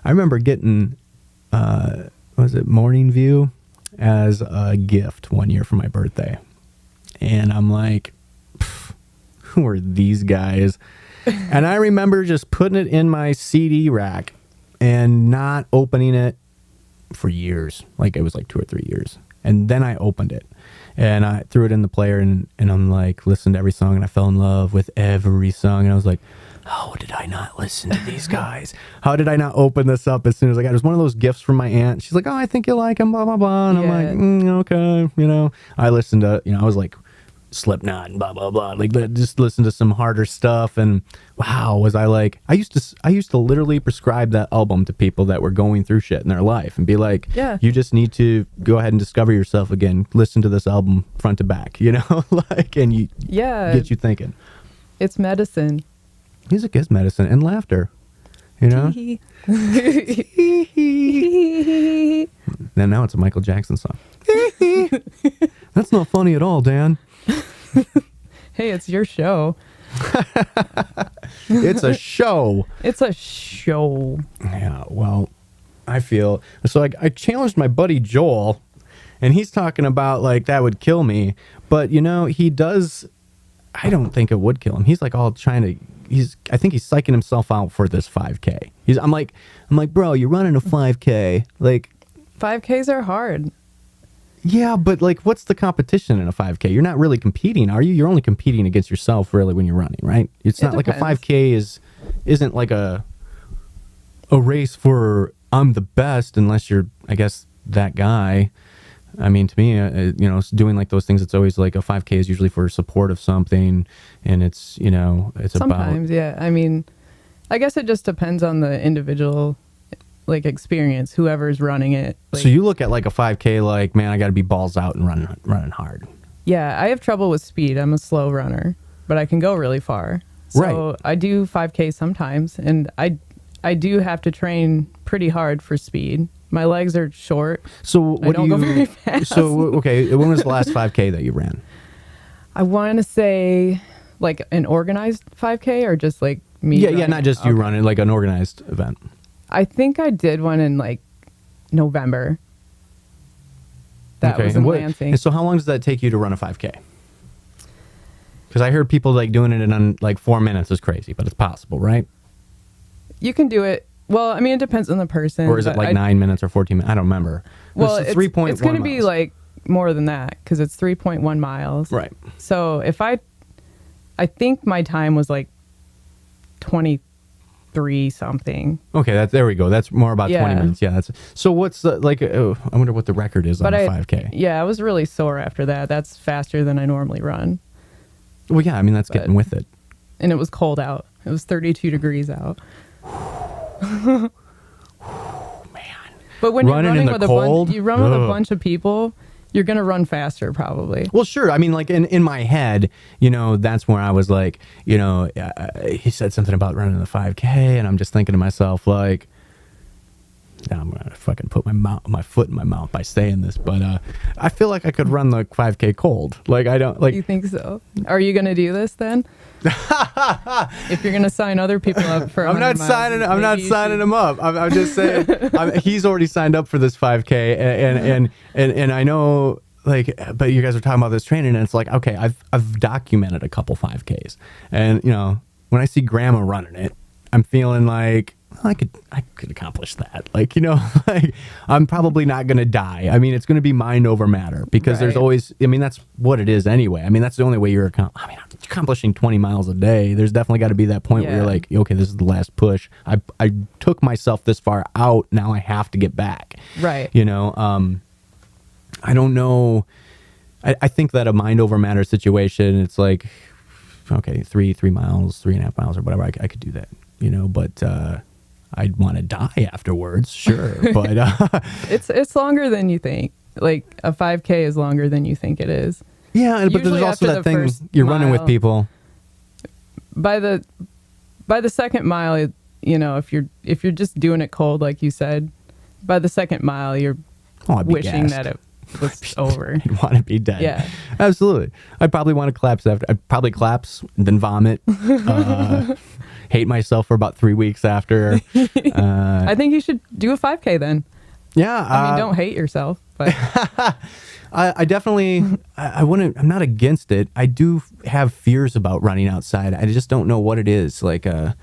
I remember getting was it Morning View as a gift one year for my birthday, and I'm like, who are these guys? And I remember just putting it in my CD rack and not opening it for years. Like it was like 2 or 3 years. And then I opened it and I threw it in the player and I'm like, listened to every song, and I fell in love with every song. And I was like, how did I not listen to these guys? How did I not open this up as soon as I got it? It was one of those gifts from my aunt. She's like, oh, I think you like him, blah, blah, blah. And I'm Yeah. like, okay. You know, I listened to, you know, I was like, Slipknot and blah blah blah, like just listen to some harder stuff. And wow, was I like, I used to literally prescribe that album to people that were going through shit in their life and be like, Yeah. you just need to go ahead and discover yourself again, listen to this album front to back, you know. Like, and you Yeah. get you thinking. It's medicine. Music is medicine and laughter, you know. And now it's a Michael Jackson song. That's not funny at all, Dan. Hey, it's your show. It's a show. It's a show. Yeah, well, I feel so. I challenged my buddy Joel, and he's talking about like that would kill me, but you know he does. I don't think it would kill him. He's like all trying to. I think he's psyching himself out for this 5K. I'm like, bro, you're running a 5K. Like, 5Ks are hard. yeah, but like, what's the competition in a 5K? You're not really competing, are you? You're only competing against yourself, really, when you're running, right? It's It not like a depends. 5K isn't like a race for I'm the best, unless you're, I guess, that guy. I mean, to me, you know, doing like those things, it's always like a 5K is usually for support of something, and it's, you know, it's Sometimes, yeah. I mean, I guess it just depends on the individual, like, experience, whoever's running it. about. Like, So you look at like a 5K, like, man, I got to be balls out and running hard. yeah, I have trouble with speed. I'm a slow runner, but I can go really far. So Right. I do 5K sometimes, and I do have to train pretty hard for speed. My legs are short. So what don't do go you? very fast. So okay, when was the last 5K that you ran? I want to say like an organized 5K or just like me. Yeah, running. not just you Okay. running, like an organized event. I think I did one in like November. That was in and Lansing. and so how long does that take you to run a 5K? Because I heard people like doing it in like 4 minutes is crazy, but it's possible, right? You can do it. Well, I mean, it depends on the person. Or is it but like I- 9 minutes or 14 minutes? I don't remember. Well, It's it's 3.1 It's going to be miles. like more than that because it's 3.1 miles. Right. So if I I think my time was like 23 something. Okay, there we go. That's more about 20 Yeah. minutes. Yeah, that's so. What's the I wonder what the record is on a 5K. Yeah, I was really sore after that. That's faster than I normally run. Well, yeah, I mean that's getting with it. And it was cold out. It was 32 degrees out. Man, But when Running in you're running the with cold? you run with a Ugh. bunch of people, you're gonna run faster probably. well, sure. I mean, like in my head, that's where I was like, he said something about running the 5K, and I'm just thinking to myself like, now I'm gonna fucking put my foot in my mouth by saying this, but I feel like I could run the 5K cold. Like I don't like. You think so? Are you gonna do this then? If you're gonna sign other people up for, I'm not 100 miles, signing. I'm not maybe you signing should- him up. I'm just saying he's already signed up for this 5K, and I know like, but you guys are talking about this training, and it's like, okay, I've documented a couple 5Ks, and when I see Grandma running it, I'm feeling like I could accomplish that. Like, like I'm probably not going to die. I mean, it's going to be mind over matter because there's Right. always, I mean, that's what it is anyway. I mean, that's the only way you're accomplishing 20 miles a day. There's definitely got to be that point where you're Yeah. like, okay, this is the last push. I took myself this far out. Now I have to get back. Right. I don't know. I think that a mind over matter situation, it's like, okay, 3 miles, 3.5 miles or whatever. I could do that, but, I'd want to die afterwards, sure, but It's longer than you think. Like a 5K is longer than you think it is. yeah, but Usually there's also after that the thing first you're running with mile- people. By the second mile, if you're just doing it cold, like you said, by the second mile, you're Oh, I'd be wishing gassed. that it was over. I'd want to be dead. Yeah. Absolutely. I'd probably want to collapse after. I'd probably collapse, then vomit. Hate myself for about 3 weeks after. I think you should do a 5K then. Yeah. I mean, don't hate yourself, but I definitely, I wouldn't, I'm not against it. I do have fears about running outside. I just don't know what it is. Like, I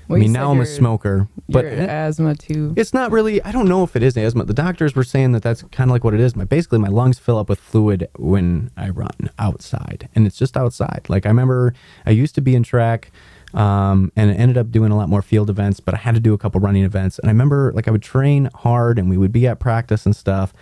Well, you mean, said now I'm a your- smoker, but your asthma too. it's not really, I don't know if it is asthma. The doctors were saying that that's kind of like what it is. Basically, my lungs fill up with fluid when I run outside, and it's just outside. Like, I remember I used to be in track, and I ended up doing a lot more field events, but I had to do a couple running events. And I remember, like, I would train hard, and we would be at practice and stuff.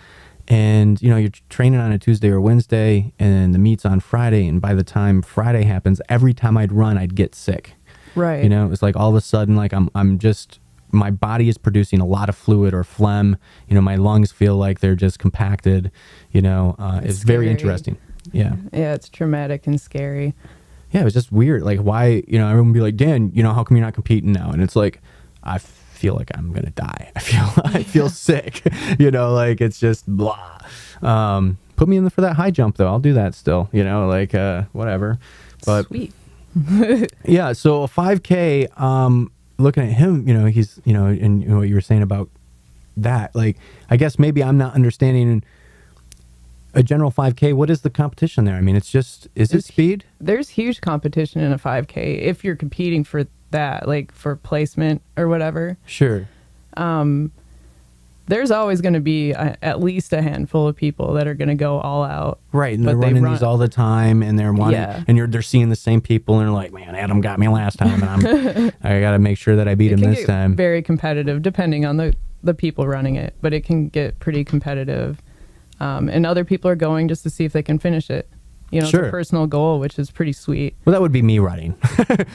And, you're training on a Tuesday or Wednesday, and the meet's on Friday. And by the time Friday happens, every time I'd run, I'd get sick. Right. It was like all of a sudden, like I'm just, my body is producing a lot of fluid or phlegm. My lungs feel like they're just compacted. It's very scary. interesting. Yeah. Yeah, it's traumatic and scary. Yeah, it was just weird. Like, why, everyone would be like, Dan, how come you're not competing now? And it's like, I feel like I'm going to die. I feel sick, like it's just blah. Put me in for that high jump though. I'll do that still, whatever. But Sweet. yeah, so a 5K, looking at him, he's, and what you were saying about that, like, I guess maybe I'm not understanding a general 5K. What is the competition there? I mean, it's just, is it speed? There's huge competition in a 5K if you're competing for that, like for placement or whatever. Sure. There's always going to be at least a handful of people that are going to go all out. Right, and But they're they running run- these all the time, and they're wanting, Yeah. and they're seeing the same people, and they're like, man, Adam got me last time, and I got to make sure that I beat It him can this get time. very competitive depending on the people running it, but it can get pretty competitive. And other people are going just to see if they can finish it. It's Sure. a personal goal, which is pretty sweet. Well, that would be me running.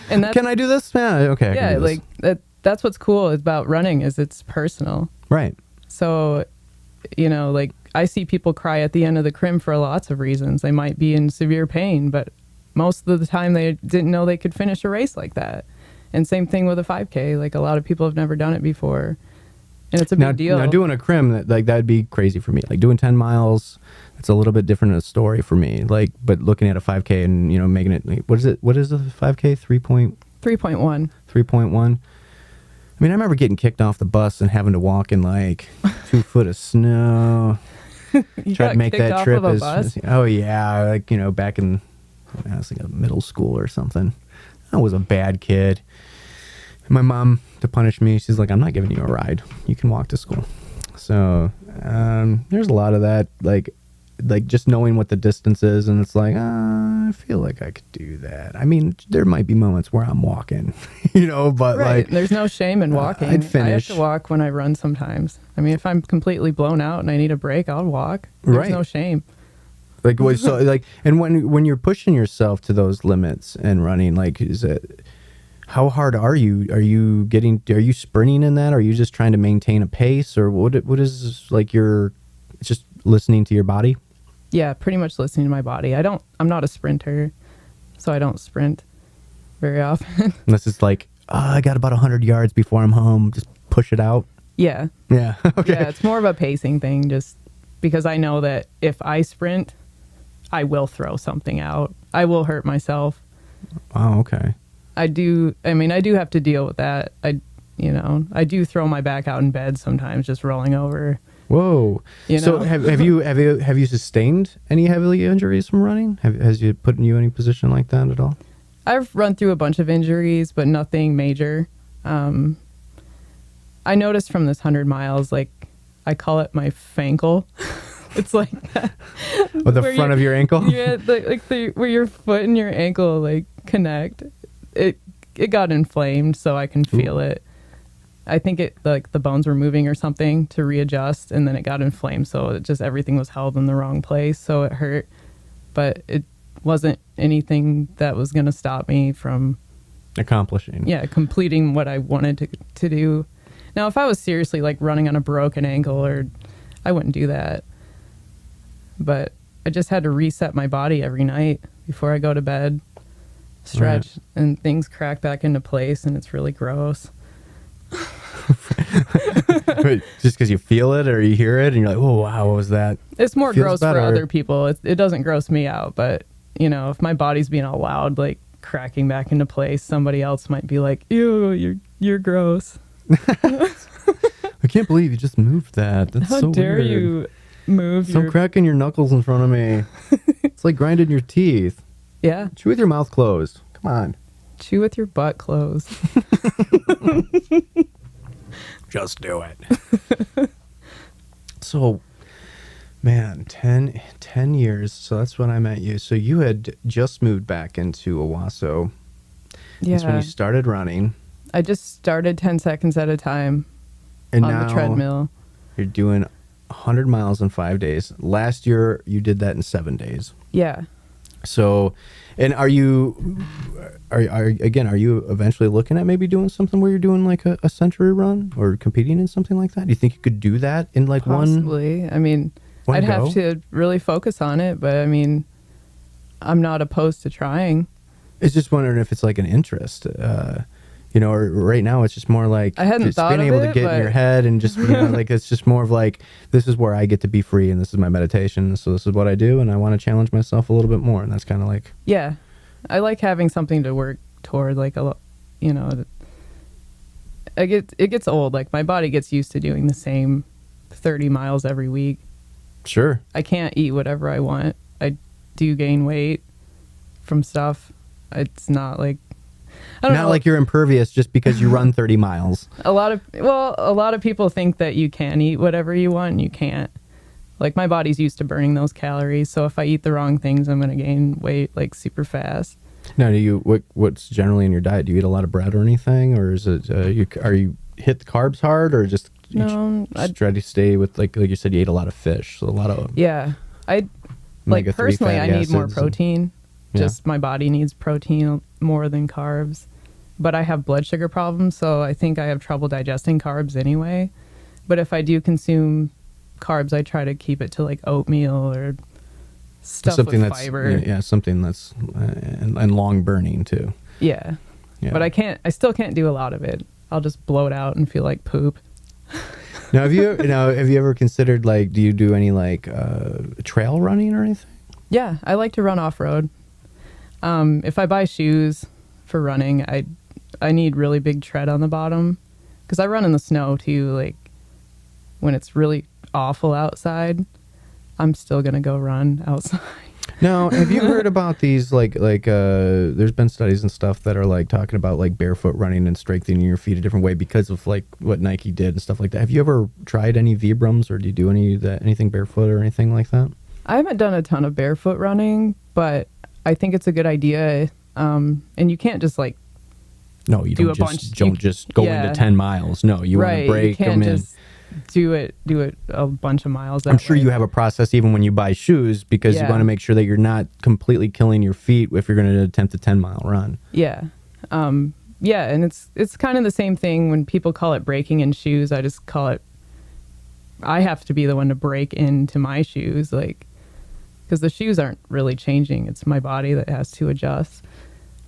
And that's, Can I do this? Yeah, okay. I can yeah, do this. like that's what's cool about running is it's personal. Right. So, like I see people cry at the end of the crim for lots of reasons. They might be in severe pain, but most of the time they didn't know they could finish a race like that. And same thing with a 5K. Like a lot of people have never done it before. And it's a big deal. Now doing a crim, that'd be crazy for me. Like doing 10 miles, it's a little bit different of a story for me. Like, but looking at a 5K and, making it, like, what is it? What is a 5K? 3.1. 3.1. I mean, I remember getting kicked off the bus and having to walk in like 2 foot of snow. You Try got to make kicked that off trip of a bus? oh yeah, like back in I was like a middle school or something. I was a bad kid. My mom, to punish me, she's like, I'm not giving you a ride. You can walk to school. So there's a lot of that. Like, like just knowing what the distance is, and it's like, I feel like I could do that. I mean, there might be moments where I'm walking, but Right. like, There's no shame in walking. I'd finish. I have to walk when I run sometimes. I mean, if I'm completely blown out and I need a break, I'll walk. There's Right. no shame. like so like, and when you're pushing yourself to those limits and running, like, is it? How hard are you? Are you sprinting in that? Are you just trying to maintain a pace, or what is like it's just listening to your body? Yeah, pretty much listening to my body. I'm not a sprinter, so I don't sprint very often. Unless it's like, I got about 100 yards before I'm home. Just push it out. Yeah. Yeah. Okay. Yeah, it's more of a pacing thing, just because I know that if I sprint, I will throw something out. I will hurt myself. Oh, okay. I do have to deal with that. I do throw my back out in bed sometimes, just rolling over. Whoa. So have you sustained any heavy injuries from running? Has you put you in any position like that at all? I've run through a bunch of injuries, but nothing major. I noticed from this 100 miles, like, I call it my fankle. It's like that. With the front of your ankle? Yeah, where your foot and your ankle like connect. It got inflamed, so I can feel it. I think it like the bones were moving or something to readjust, and then it got inflamed, so it just everything was held in the wrong place, so it hurt. But it wasn't anything that was going to stop me from completing what I wanted to do. Now, if I was seriously like running on a broken ankle, I wouldn't do that. But I just had to reset my body every night before I go to bed, stretch, and things crack back into place, and it's really gross. Just because you feel it or you hear it and you're like, oh, wow, what was that? It's more Feels gross better. for other people. It doesn't gross me out, but, if my body's being all loud, like cracking back into place, somebody else might be like, ew, you're gross. I can't believe you just moved that. That's How so dare weird. you move Stop your... cracking your knuckles in front of me. It's like grinding your teeth. Yeah. Chew with your mouth closed. Come on. Chew with your butt closed. Just do it. So, man, 10 years. So that's when I met you. So you had just moved back into Owosso. Yeah. That's when you started running. I just started 10 seconds at a time And on now the treadmill. You're doing 100 miles in 5 days. Last year, you did that in 7 days. Yeah. So, and are you eventually looking at maybe doing something where you're doing like a century run or competing in something like that? Do you think you could do that in like Possibly. I mean, one I'd go? have to really focus on it, but I mean, I'm not opposed to trying. It's just wondering if it's like an interest, or right now it's just more like I hadn't just thought being of able to it, get in your but- head and just, like, it's just more of like, this is where I get to be free and this is my meditation. So this is what I do. And I want to challenge myself a little bit more. And that's kind of like, Yeah. I like having something to work toward, like, it gets old. Like, my body gets used to doing the same 30 miles every week. sure. I can't eat whatever I want. I do gain weight from stuff. It's not like, I don't Not know. like you're impervious just because you run 30 miles. A lot of people think that you can eat whatever you want, and you can't. Like, my body's used to burning those calories, so if I eat the wrong things, I'm going to gain weight like super fast. Now, what's generally in your diet? Do you eat a lot of bread or anything, or is it are you hit the carbs hard, or just No, just try to stay with like you said, you ate a lot of fish, so a lot of Yeah. I like omega-3 personally I fatty need more acids protein. Yeah. Just my body needs protein more than carbs. But I have blood sugar problems, so I think I have trouble digesting carbs anyway. But if I do consume carbs, I try to keep it to like oatmeal or stuff something with that's fiber. something that's and long burning too. Yeah. Yeah. But I still can't do a lot of it. I'll just bloat out and feel like poop. Now, have you ever considered, like, do you do any like trail running or anything? Yeah, I like to run off-road. If I buy shoes for running, I need really big tread on the bottom because I run in the snow too. Like, when it's really awful outside, I'm still gonna go run outside. Now, have you heard about these there's been studies and stuff that are like talking about like barefoot running and strengthening your feet a different way because of like what Nike did and stuff like that. Have you ever tried any Vibrams, or do you do anything barefoot or anything like that? I haven't done a ton of barefoot running, but I think it's a good idea. And you can't just like No, you do don't a bunch- just, don't just go yeah. into 10 miles. No, you want right. to break You can't them in. just do it a bunch of miles. I'm that sure way. you have a process even when you buy shoes because you Yeah. want to make sure that you're not completely killing your feet if you're going to attempt a 10-mile run. Yeah. Yeah, and it's kind of the same thing when people call it breaking in shoes. I just call it, I have to be the one to break into my shoes, like, because the shoes aren't really changing. It's my body that has to adjust.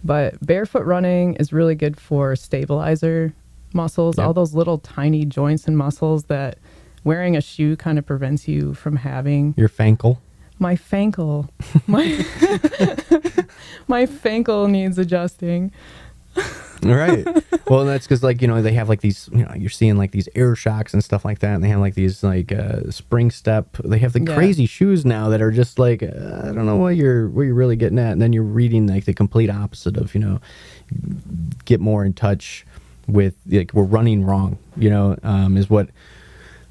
But barefoot running is really good for stabilizer muscles, Yep. all those little tiny joints and muscles that wearing a shoe kind of prevents you from having. Your fankle. My fankle. My fankle needs adjusting. Right. Well, that's because, like, they have like these, you're seeing like these air shocks and stuff like that. And they have like these like spring step. They have the Yeah. crazy shoes now that are just like, I don't know what you're really getting at. And then you're reading like the complete opposite of, get more in touch with, like, we're running wrong, is what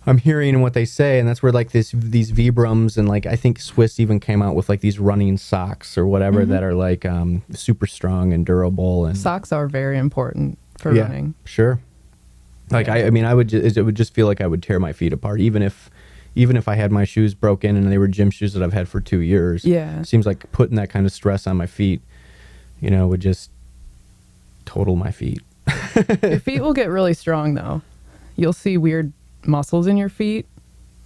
I'm hearing and what they say. And that's where like these Vibrams and like, I think Swiss even came out with like these running socks or whatever that are like super strong and durable. And Socks are very important for running. Sure. Like, Yeah. I mean, it would just feel like I would tear my feet apart, even if I had my shoes broken and they were gym shoes that I've had for 2 years. Yeah. It seems like putting that kind of stress on my feet, would just total my feet. Your feet will get really strong though. You'll see weird muscles in your feet.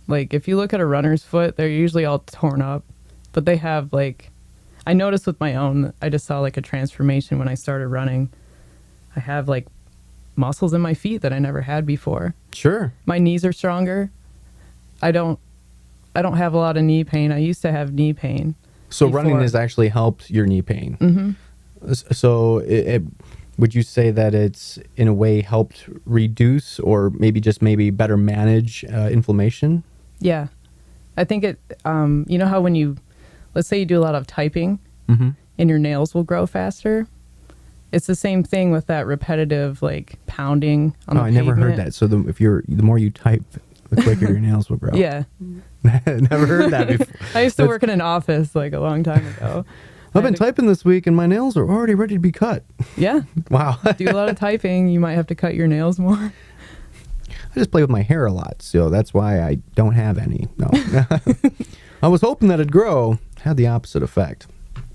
Like if you look at a runner's foot, they're usually all torn up, but they have like, I noticed with my own, I just saw like a transformation when I started running. I have like muscles in my feet that I never had before. Sure. My knees are stronger. I don't have a lot of knee pain. I used to have knee pain. So before. running has actually helped your knee pain. Mm-hmm. So would you say that it's in a way helped reduce or maybe better manage inflammation? Yeah. I think it, you know how when you, let's say you do a lot of typing Mm-hmm. and your nails will grow faster. It's the same thing with that repetitive like pounding on the I never heard pavement. that. So the more you type, the quicker your nails will grow. Yeah. Never heard that before. I used to work in an office like a long time ago. I've been typing this week and my nails are already ready to be cut. Yeah. Wow. Do a lot of typing. You might have to cut your nails more. I just play with my hair a lot, so that's why I don't have any. No. I was hoping that it'd grow. Had the opposite effect.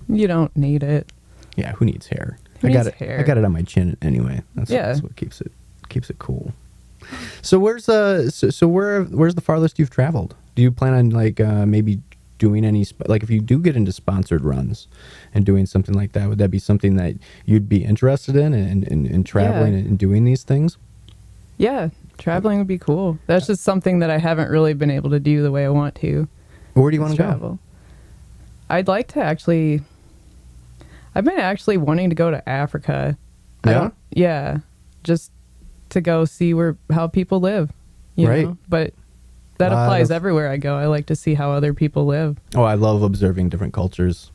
You don't need it. Yeah, who needs hair? Who I got needs it. hair? I got it on my chin anyway. That's what keeps it cool. So where's where's the farthest you've traveled? Do you plan on like maybe doing any like if you do get into sponsored runs and doing something like that? Would that be something that you'd be interested in traveling and doing these things? Yeah. Traveling would be cool. That's just something that I haven't really been able to do the way I want to. Where do you want to travel. I'd like to actually. I've been actually wanting to go to Africa. Yeah? Just to go see how people live. You Right. know? But that applies everywhere I go. I like to see how other people live. Oh, I love observing different cultures.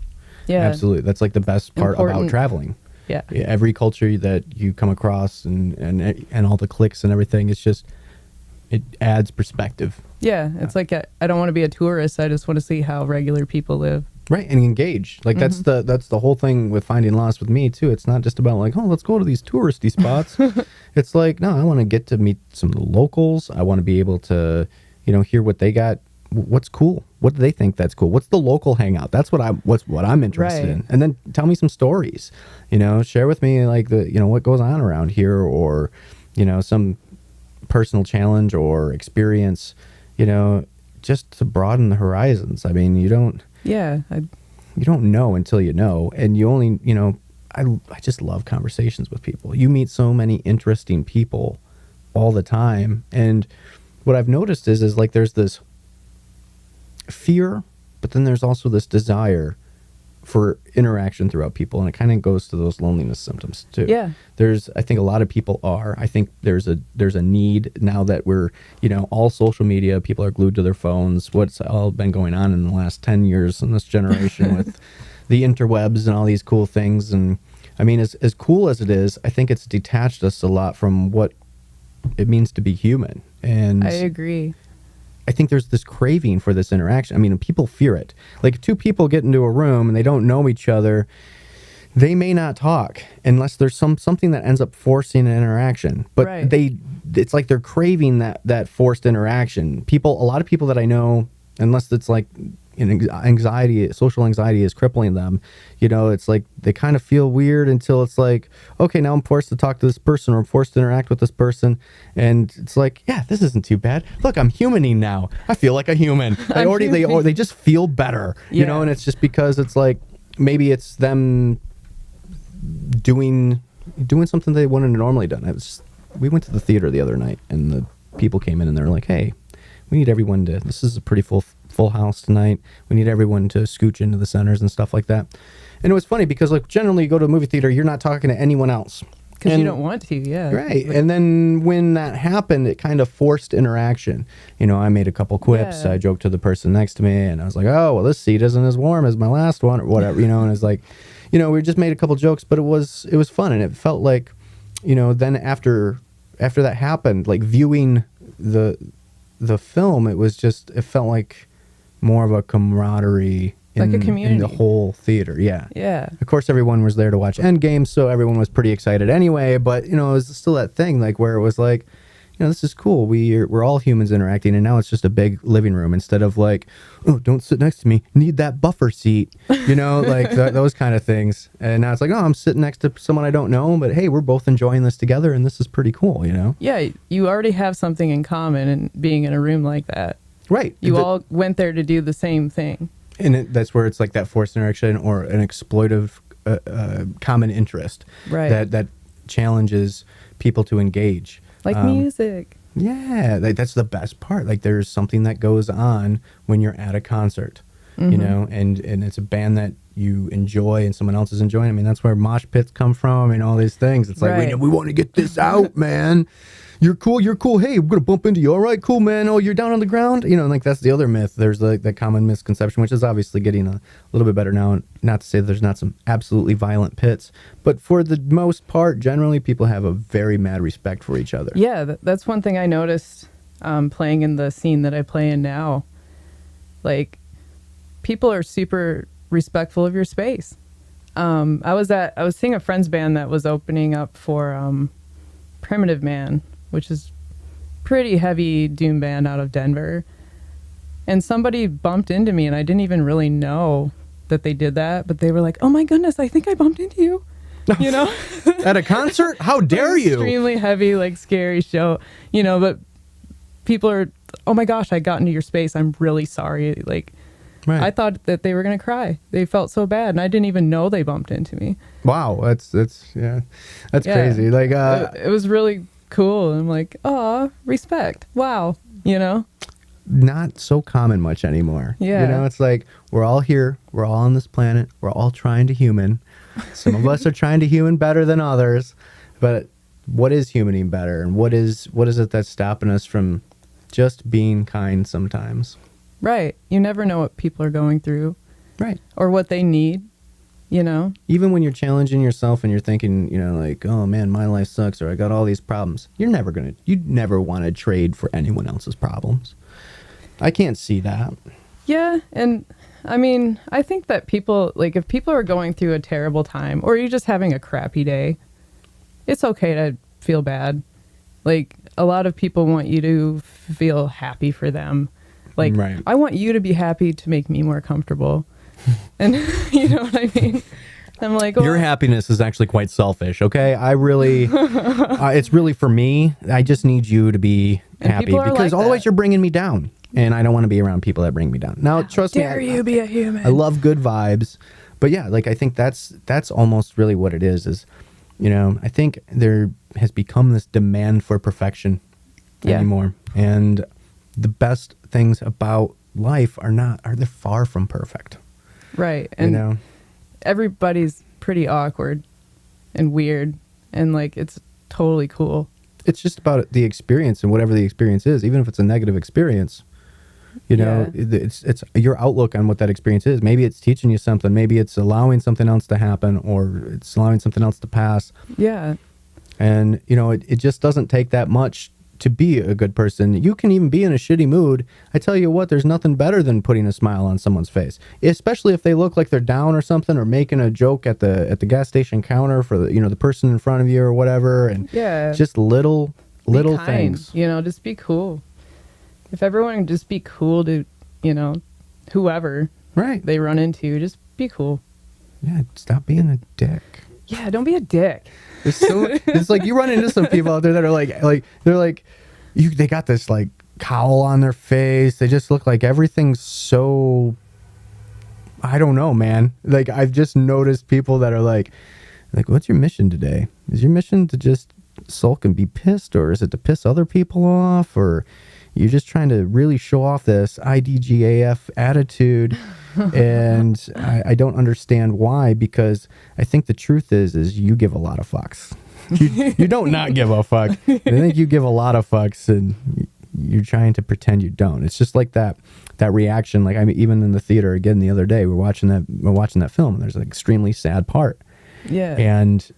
Yeah. Absolutely. That's like the best part about Important. traveling. Yeah. Every culture that you come across and all the clicks and everything, it adds perspective. Yeah. It's like I don't want to be a tourist. I just want to see how regular people live. Right, and engage. Like that's the whole thing with Finding Lost with me too. It's not just about like, oh, let's go to these touristy spots. It's like, no, I want to get to meet some of the locals. I want to be able to, hear what they got. What's cool? What do they think that's cool? What's the local hangout? That's what I'm interested Right. in. And then tell me some stories. Share with me like what goes on around here, or some personal challenge or experience. Just to broaden the horizons. I mean, you don't. Yeah. You don't know until you know, and you only, I just love conversations with people. You meet so many interesting people all the time, and what I've noticed is like there's this fear, but then there's also this desire for interaction throughout people, and it kind of goes to those loneliness symptoms too. Yeah. I think a lot of people are. I think there's a need now that we're, all social media, people are glued to their phones. What's all been going on in the last 10 years in this generation with the interwebs and all these cool things. And I mean, as cool as it is, I think it's detached us a lot from what it means to be human. And I agree. I think there's this craving for this interaction. I mean, people fear it. Like, if two people get into a room and they don't know each other, they may not talk unless there's something that ends up forcing an interaction. But Right. it's like they're craving that forced interaction. A lot of people that I know, unless it's like social anxiety is crippling them, it's like they kind of feel weird until it's like, okay, now I'm forced to talk to this person, or I'm forced to interact with this person, and it's like, yeah, this isn't too bad. Look, I'm humaning now. I feel like a human. They just feel better, Yeah. and it's just because it's like, maybe it's them doing something they wouldn't have normally done. We went to the theater the other night, and the people came in and they're like, hey, we need everyone to, this is a pretty full house tonight. We need everyone to scooch into the centers and stuff like that. And it was funny because, like, generally you go to a movie theater, you're not talking to anyone else. Because you don't want to, yeah. Right. And then when that happened, it kind of forced interaction. I made a couple quips. Yeah. I joked to the person next to me, and I was like, oh, well, this seat isn't as warm as my last one, or whatever, and it's like, we just made a couple jokes, but it was fun. And it felt like, then after that happened, like, viewing the film, it felt like more of a camaraderie Like a in community. the whole theater. Yeah. Yeah. Of course, everyone was there to watch Endgame, so everyone was pretty excited anyway. But it was still that thing, like, where it was like, this is cool. We're all humans interacting, and now it's just a big living room instead of like, oh, don't sit next to me. Need that buffer seat, like those kind of things. And now it's like, oh, I'm sitting next to someone I don't know, but hey, we're both enjoying this together, and this is pretty cool, Yeah, you already have something in common in being in a room like that. Right. You all went there to do the same thing. And that's where it's like that forced interaction or an exploitive common interest, Right. that challenges people to engage. Like music. Yeah, that's the best part. Like, there's something that goes on when you're at a concert, and it's a band that you enjoy and someone else is enjoying. I mean, that's where mosh pits come from and all these things. It's like, Right. we want to get this out, man. You're cool. Hey, I'm going to bump into you. All right, cool, man. Oh, you're down on the ground? Like, that's the other myth. There's like that common misconception, which is obviously getting a little bit better now. And not to say that there's not some absolutely violent pits, but for the most part, generally, people have a very mad respect for each other. Yeah, that's one thing I noticed playing in the scene that I play in now. Like, people are super respectful of your space. I was seeing a friend's band that was opening up for Primitive Man, which is pretty heavy doom band out of Denver. And somebody bumped into me, and I didn't even really know that they did that, but they were like, oh my goodness, I think I bumped into you. At a concert? How dare you? Extremely heavy, like, scary show, but people are, oh my gosh, I got into your space. I'm really sorry. Like, Right. I thought that they were going to cry. They felt so bad, and I didn't even know they bumped into me. Wow, that's crazy. Like, it was really cool. I'm like, oh, respect. Wow, not so common much anymore. Yeah. It's like, we're all here, we're all on this planet, we're all trying to human. Some of us are trying to human better than others, but what is humaning better, and what is it that's stopping us from just being kind sometimes? Right. You never know what people are going through. Right. Or what they need, Even when you're challenging yourself and you're thinking, like, oh man, my life sucks, or I got all these problems, you'd never want to trade for anyone else's problems. I can't see that. Yeah, and I mean, I think that people, like, if people are going through a terrible time, or you're just having a crappy day, it's okay to feel bad. Like, a lot of people want you to feel happy for them. Like, Right. I want you to be happy to make me more comfortable. And you know what I mean? I'm like, well, Your happiness is actually quite selfish, okay? I really, it's really for me. I just need you to be And happy, people are because like otherwise that. you're bringing me down, and I don't want to be around people that bring me down. Now, trust me, dare you be a human? I love good vibes, but yeah, like, I think that's almost really what it is, I think there has become this demand for perfection anymore, and the best things about life they're far from perfect. Right. And everybody's pretty awkward and weird, and like, it's totally cool. It's just about the experience, and whatever the experience is, even if it's a negative experience, it's your outlook on what that experience is. Maybe it's teaching you something. Maybe it's allowing something else to happen, or it's allowing something else to pass. Yeah. And, it just doesn't take that much to be a good person. You can even be in a shitty mood. I tell you what, there's nothing better than putting a smile on someone's face, especially if they look like they're down or something, or making a joke at the gas station counter for the, the person in front of you or whatever. And just little things. Just be cool. If everyone can just be cool to, whoever they run into, just be cool. Yeah, stop being a dick. Yeah, don't be a dick. It's like you run into some people out there that are they got this like cowl on their face. They just look like everything's so, I don't know, man. Like, I've just noticed people that are like, what's your mission today? Is your mission to just sulk and be pissed, or is it to piss other people off, or you're just trying to really show off this IDGAF attitude? And I don't understand why, because I think the truth is you give a lot of fucks. You don't not give a fuck. I think you give a lot of fucks, and you're trying to pretend you don't. It's just like that reaction. Like, I mean, even in the theater again the other day, we're watching that film, and there's an extremely sad part. Yeah. And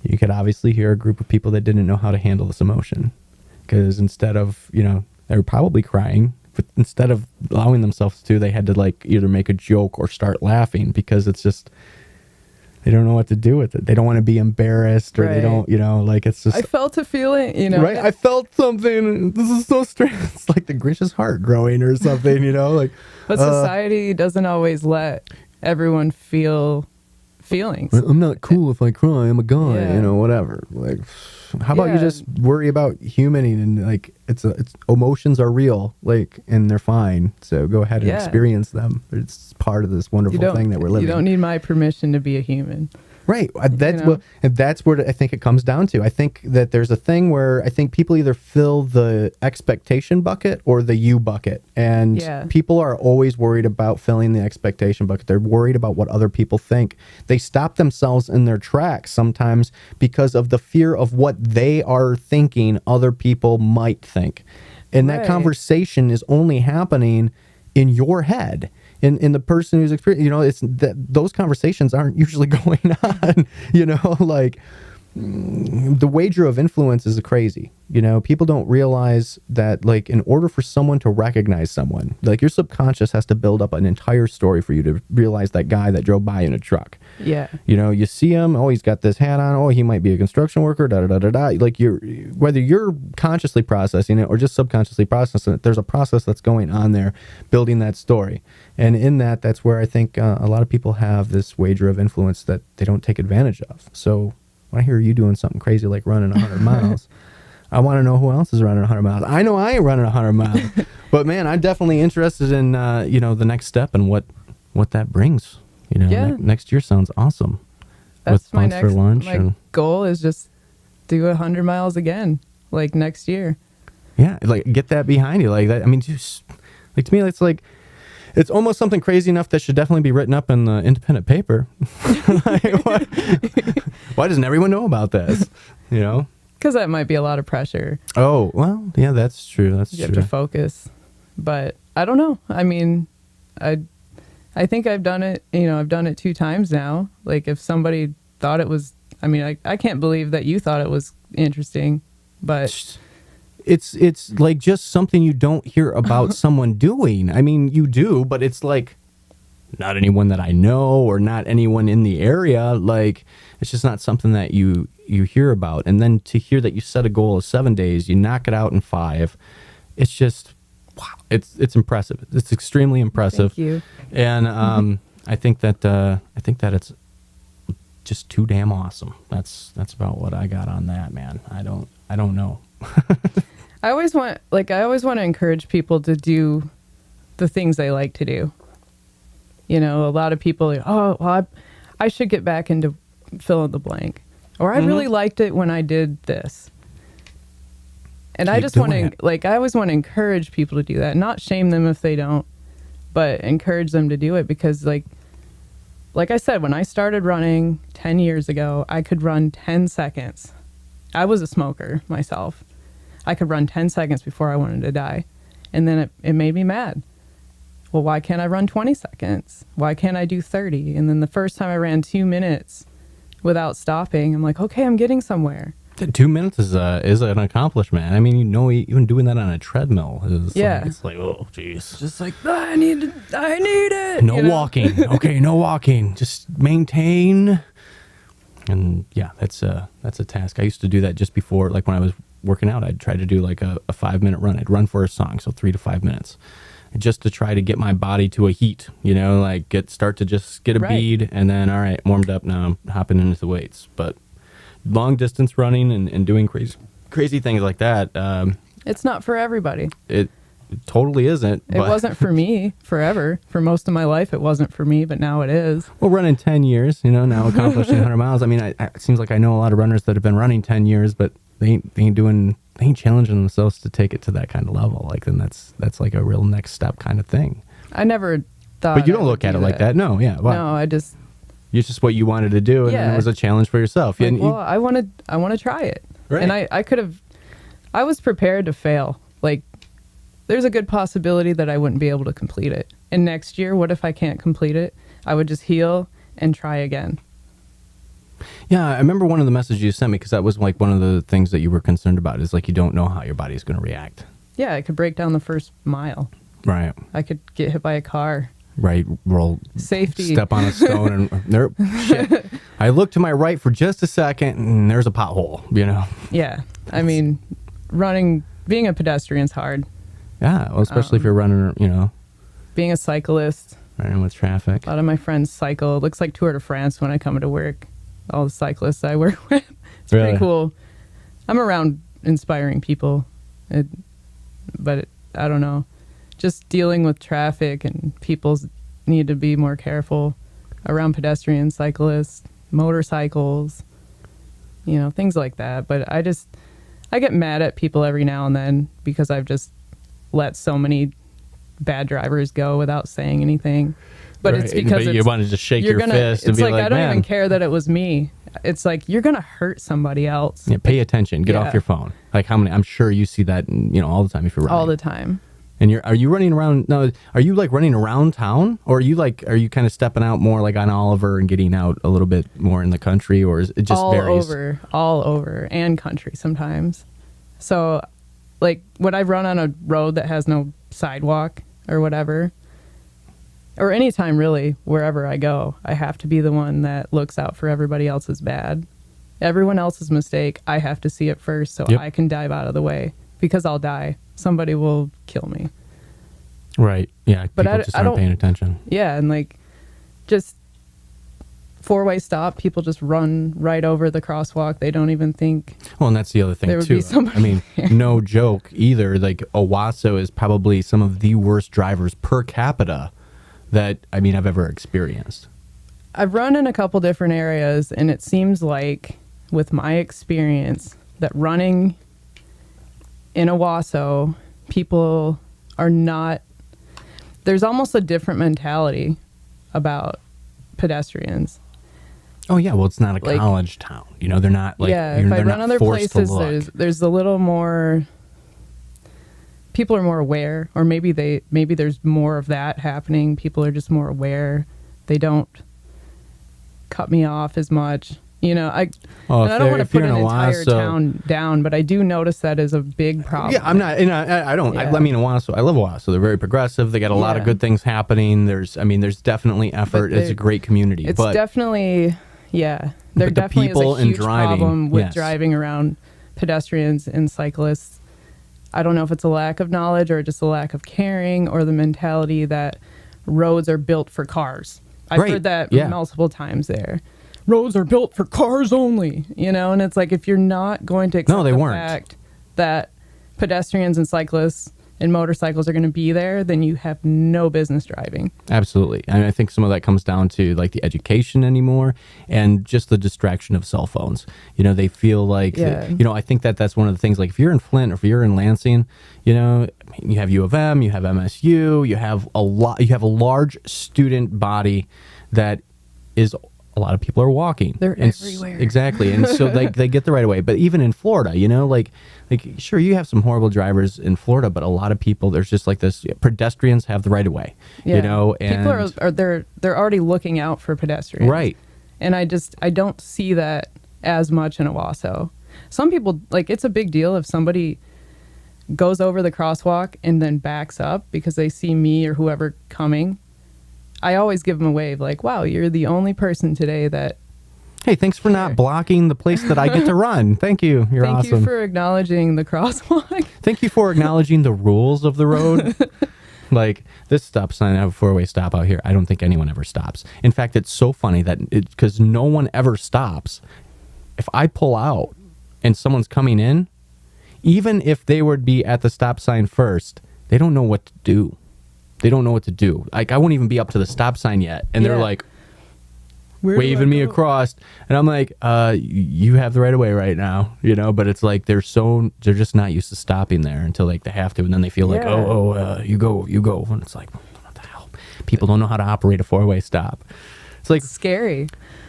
you could obviously hear a group of people that didn't know how to handle this emotion, because instead of, they were probably crying, but instead of allowing themselves to, they had to like either make a joke or start laughing, because it's just, they don't know what to do with it. They don't want to be embarrassed, or they don't, it's just. I felt a feeling, Right? I felt something. This is so strange. It's like the Grinch's heart growing or something, like. But society doesn't always let everyone feel feelings. I'm not cool if I cry. I'm a guy, whatever. Like, how about you just worry about humaning, and like it's emotions are real, like, and they're fine. So go ahead and experience them. It's part of this wonderful thing that we're living. You don't need my permission to be a human. Right. That's where I think it comes down to. I think that there's a thing where I think people either fill the expectation bucket or the you bucket. And people are always worried about filling the expectation bucket. They're worried about what other people think. They stop themselves in their tracks sometimes because of the fear of what they are thinking other people might think. And that conversation is only happening in your head. In the person who's experiencing, it's that those conversations aren't usually going on, like the wager of influence is crazy. People don't realize that, like, in order for someone to recognize someone, like, your subconscious has to build up an entire story for you to realize that guy that drove by in a truck. Yeah. You see him, oh, he's got this hat on, oh, he might be a construction worker, Like, whether you're consciously processing it or just subconsciously processing it, there's a process that's going on there building that story. And in that's where I think a lot of people have this wager of influence that they don't take advantage of. So when I hear you doing something crazy like running 100 miles, I want to know who else is running 100 miles. I know I ain't running 100 miles, but man, I'm definitely interested in the next step and what that brings. Next year sounds awesome. That's with my next for lunch. My goal is just do 100 miles again, like next year. Yeah, like get that behind you, like that. I mean, just like, to me, it's like, it's almost something crazy enough that should definitely be written up in the independent paper. Why doesn't everyone know about this? Because that might be a lot of pressure. Oh, well, yeah, that's true. You have to focus. But I don't know. I mean, I think I've done it, I've done it 2 times now. Like, if somebody thought it was, I mean, I can't believe that you thought it was interesting, but it's like just something you don't hear about someone doing. I mean, you do, but it's like not anyone that I know or not anyone in the area. Like, it's just not something that you hear about. And then to hear that you set a goal of 7 days, you knock it out in 5. It's just, wow. It's impressive. It's extremely impressive. Thank you. And I think that it's just too damn awesome. That's about what I got on that, man. I don't know. I always want to encourage people to do the things they like to do. A lot of people are, I should get back into fill in the blank, or I really liked it when I did this. And I just want to, I always want to encourage people to do that, not shame them if they don't, but encourage them to do it, because like I said, when I started running 10 years ago, I could run 10 seconds. I was a smoker myself. I could run 10 seconds before I wanted to die. And then it made me mad. Well, why can't I run 20 seconds? Why can't I do 30? And then the first time I ran 2 minutes without stopping, I'm like, okay, I'm getting somewhere. 2 minutes is an accomplishment. I mean, even doing that on a treadmill is it's like, oh, jeez. Just like, I need it. No walking. Okay, no walking. Just maintain. And yeah, that's a task. I used to do that just before, like when I was working out, I'd try to do like a 5-minute run. I'd run for a song, so 3 to 5 minutes, just to try to get my body to a heat, like start to just get a bead, and then, all right, warmed up, now I'm hopping into the weights. But long distance running and doing crazy things like that, it's not for everybody. It totally isn't. It wasn't for me forever. For most of my life, it wasn't for me, but now it is. Well, running 10 years, now accomplishing 100 miles. I mean, it seems like I know a lot of runners that have been running 10 years, but they ain't challenging themselves to take it to that kind of level. Like, then that's like a real next step kind of thing. I never thought. But you don't look at it like that. No, yeah. Well, no, it's just what you wanted to do, and it was a challenge for yourself. Like, I want to try it. Right. And I was prepared to fail. Like, there's a good possibility that I wouldn't be able to complete it. And next year, what if I can't complete it? I would just heal and try again. Yeah, I remember one of the messages you sent me, because that was like one of the things that you were concerned about, is like you don't know how your body's going to react. Yeah, I could break down the first mile. Right. I could get hit by a car. Right, roll, safety, step on a stone, and shit. I look to my right for just a second, and there's a pothole. Yeah, I mean, being a pedestrian's hard. Yeah, well, especially if you're running, being a cyclist. Running with traffic. A lot of my friends cycle. It looks like Tour de France when I come to work. All the cyclists I work with. It's pretty cool. I'm around inspiring people, but I don't know. Just dealing with traffic, and people need to be more careful around pedestrians, cyclists, motorcycles, things like that. But I get mad at people every now and then because I've just let so many bad drivers go without saying anything. But it's because you want to just shake your fist and be like, I don't even care that it was me. It's like, you're going to hurt somebody else. Yeah, pay attention. Get off your phone. Like, I'm sure you see that, all the time if you're running. All the time. And are you running around? No, are you like running around town, or are you kind of stepping out more like on Oliver and getting out a little bit more in the country, or is it just varies? All over, and country sometimes. So, like, would I run on a road that has no sidewalk or whatever? Or anytime, really, wherever I go, I have to be the one that looks out for everybody else's bad. Everyone else's mistake, I have to see it first, so I can dive out of the way, because I'll die. Somebody will kill me. Right. Yeah. But people just aren't paying attention. Yeah, and like, just 4-way stop, people just run right over the crosswalk. They don't even think. Well, and that's the other thing there would too. Be somebody I mean, there. No joke either. Like, Owosso is probably some of the worst drivers per capita that I've ever experienced. I've run in a couple different areas, and it seems like, with my experience, that running in Owosso, people are not. There's almost a different mentality about pedestrians. Oh yeah, well, it's not a college town. They're not like. Yeah, if I run other places, there's a little more. People are more aware, or maybe there's more of that happening. People are just more aware. They don't cut me off as much. I don't want to put an entire town down, but I do notice that as a big problem. Yeah, I'm not. I don't. Yeah. Owosso. I love Owosso. They're very progressive. They got a lot of good things happening. There's definitely effort. It's a great community. It's definitely, yeah. There definitely is a huge problem with driving around pedestrians and cyclists. I don't know if it's a lack of knowledge or just a lack of caring, or the mentality that roads are built for cars. I've heard that multiple times there. Roads are built for cars only, and it's like, if you're not going to accept the fact that pedestrians and cyclists and motorcycles are going to be there, then you have no business driving. Absolutely. And I think some of that comes down to like the education anymore, and just the distraction of cell phones. They feel like, I think that's one of the things, like if you're in Flint or if you're in Lansing, you have U of M, you have MSU, you have a large student body that is, a lot of people are walking. They're everywhere. Exactly. And so they get the right of way. But even in Florida, sure, you have some horrible drivers in Florida, but a lot of people, there's just like this, pedestrians have the right of way, and people they're already looking out for pedestrians. Right. And I don't see that as much in Owosso. some people, like, it's a big deal if somebody goes over the crosswalk and then backs up because they see me or whoever coming. I always give them a wave, like, wow, you're the only person today that... Hey, thanks for not blocking the place that I get to run. Thank you. You're Thank awesome. you for acknowledging the crosswalk. Thank you for acknowledging the rules of the road. Like, this stop sign, I have a four-way stop out here. I don't think anyone ever stops. In fact, it's so funny that because no one ever stops. If I pull out and someone's coming in, even if they would be at the stop sign first, they don't know what to do. They don't know what to do. Like, I won't even be up to the stop sign yet. And they're like, Where do I waving me go? across, and I'm like, you have the right of way right now, you know. But it's like they're just not used to stopping there until like they have to, and then they feel like, Yeah. you go, and it's like, what the hell? People don't know how to operate a four-way stop. It's like, Scary.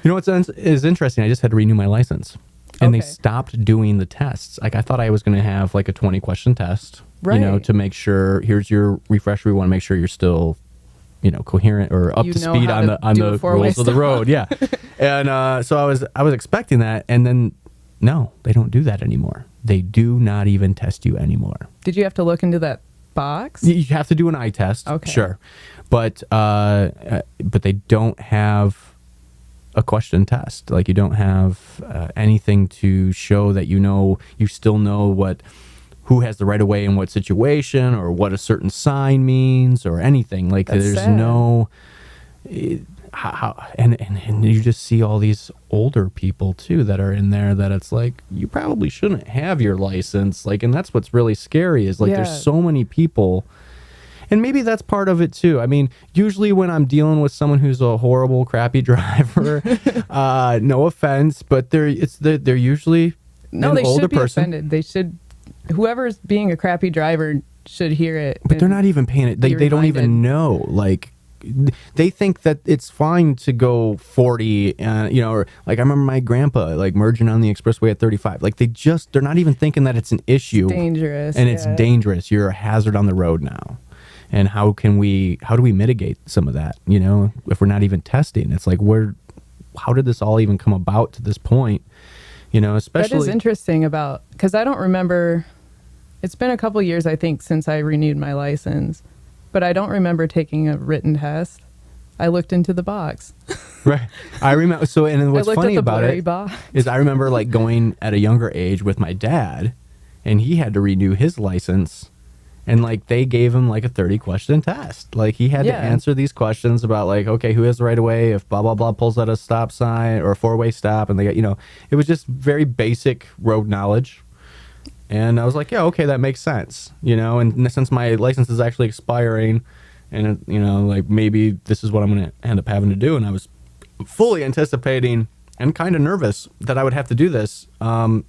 you know what's is interesting? I just had to renew my license, and they Okay. stopped doing the tests. Like, I thought I was going to have like a 20-question test, you know, Right. to make sure. Here's your refresher. We want to make sure you're still, you know, coherent or up You to know speed how on to the do a four-way rules of the stop. road. Yeah. And so I was expecting that, and then no, they don't do that anymore. They do not even test you anymore. Did you have to look into that box? You have to do an eye test, Okay. sure, but they don't have a question test. Like, you don't have anything to show that you still know who has the right of way in what situation, or what a certain sign means, or anything. Like, That's there's sad. no and you just see all these older people too that are in there that it's like, you probably shouldn't have your license. Like, and that's what's really scary is like, Yeah. there's so many people. And maybe that's part of it too. I mean, usually when I'm dealing with someone who's a horrible, crappy driver, no offense, but they're usually No, an they older should be person. offended. They should. Whoever's being a crappy driver should hear it. But they're and not even paying it. They be don't even reminded. know. Like, they think that it's fine to go 40, you know, or like I remember my grandpa like merging on the expressway at 35. Like, they're not even thinking that it's an issue. Dangerous. And it's yeah. dangerous. You're a hazard on the road now. And how do we mitigate some of that? You know, if we're not even testing, it's like, how did this all even come about to this point? You know, especially. That is interesting because I don't remember. It's been a couple years, I think, since I renewed my license, but I don't remember taking a written test. I looked into the box. Right. I remember. So, and what's I looked funny at the about blurry it box. is I remember like going at a younger age with my dad, and he had to renew his license, and like they gave him like a 30-question test. Like, he had to Yeah. answer these questions about like, okay, who has the right of way if blah blah blah pulls at a stop sign or a four-way stop, and they got, you know, it was just very basic road knowledge. And I was like, yeah, okay, that makes sense, you know. And since my license is actually expiring, and it, you know, like maybe this is what I'm going to end up having to do, and I was fully anticipating and kind of nervous that I would have to do this, Right.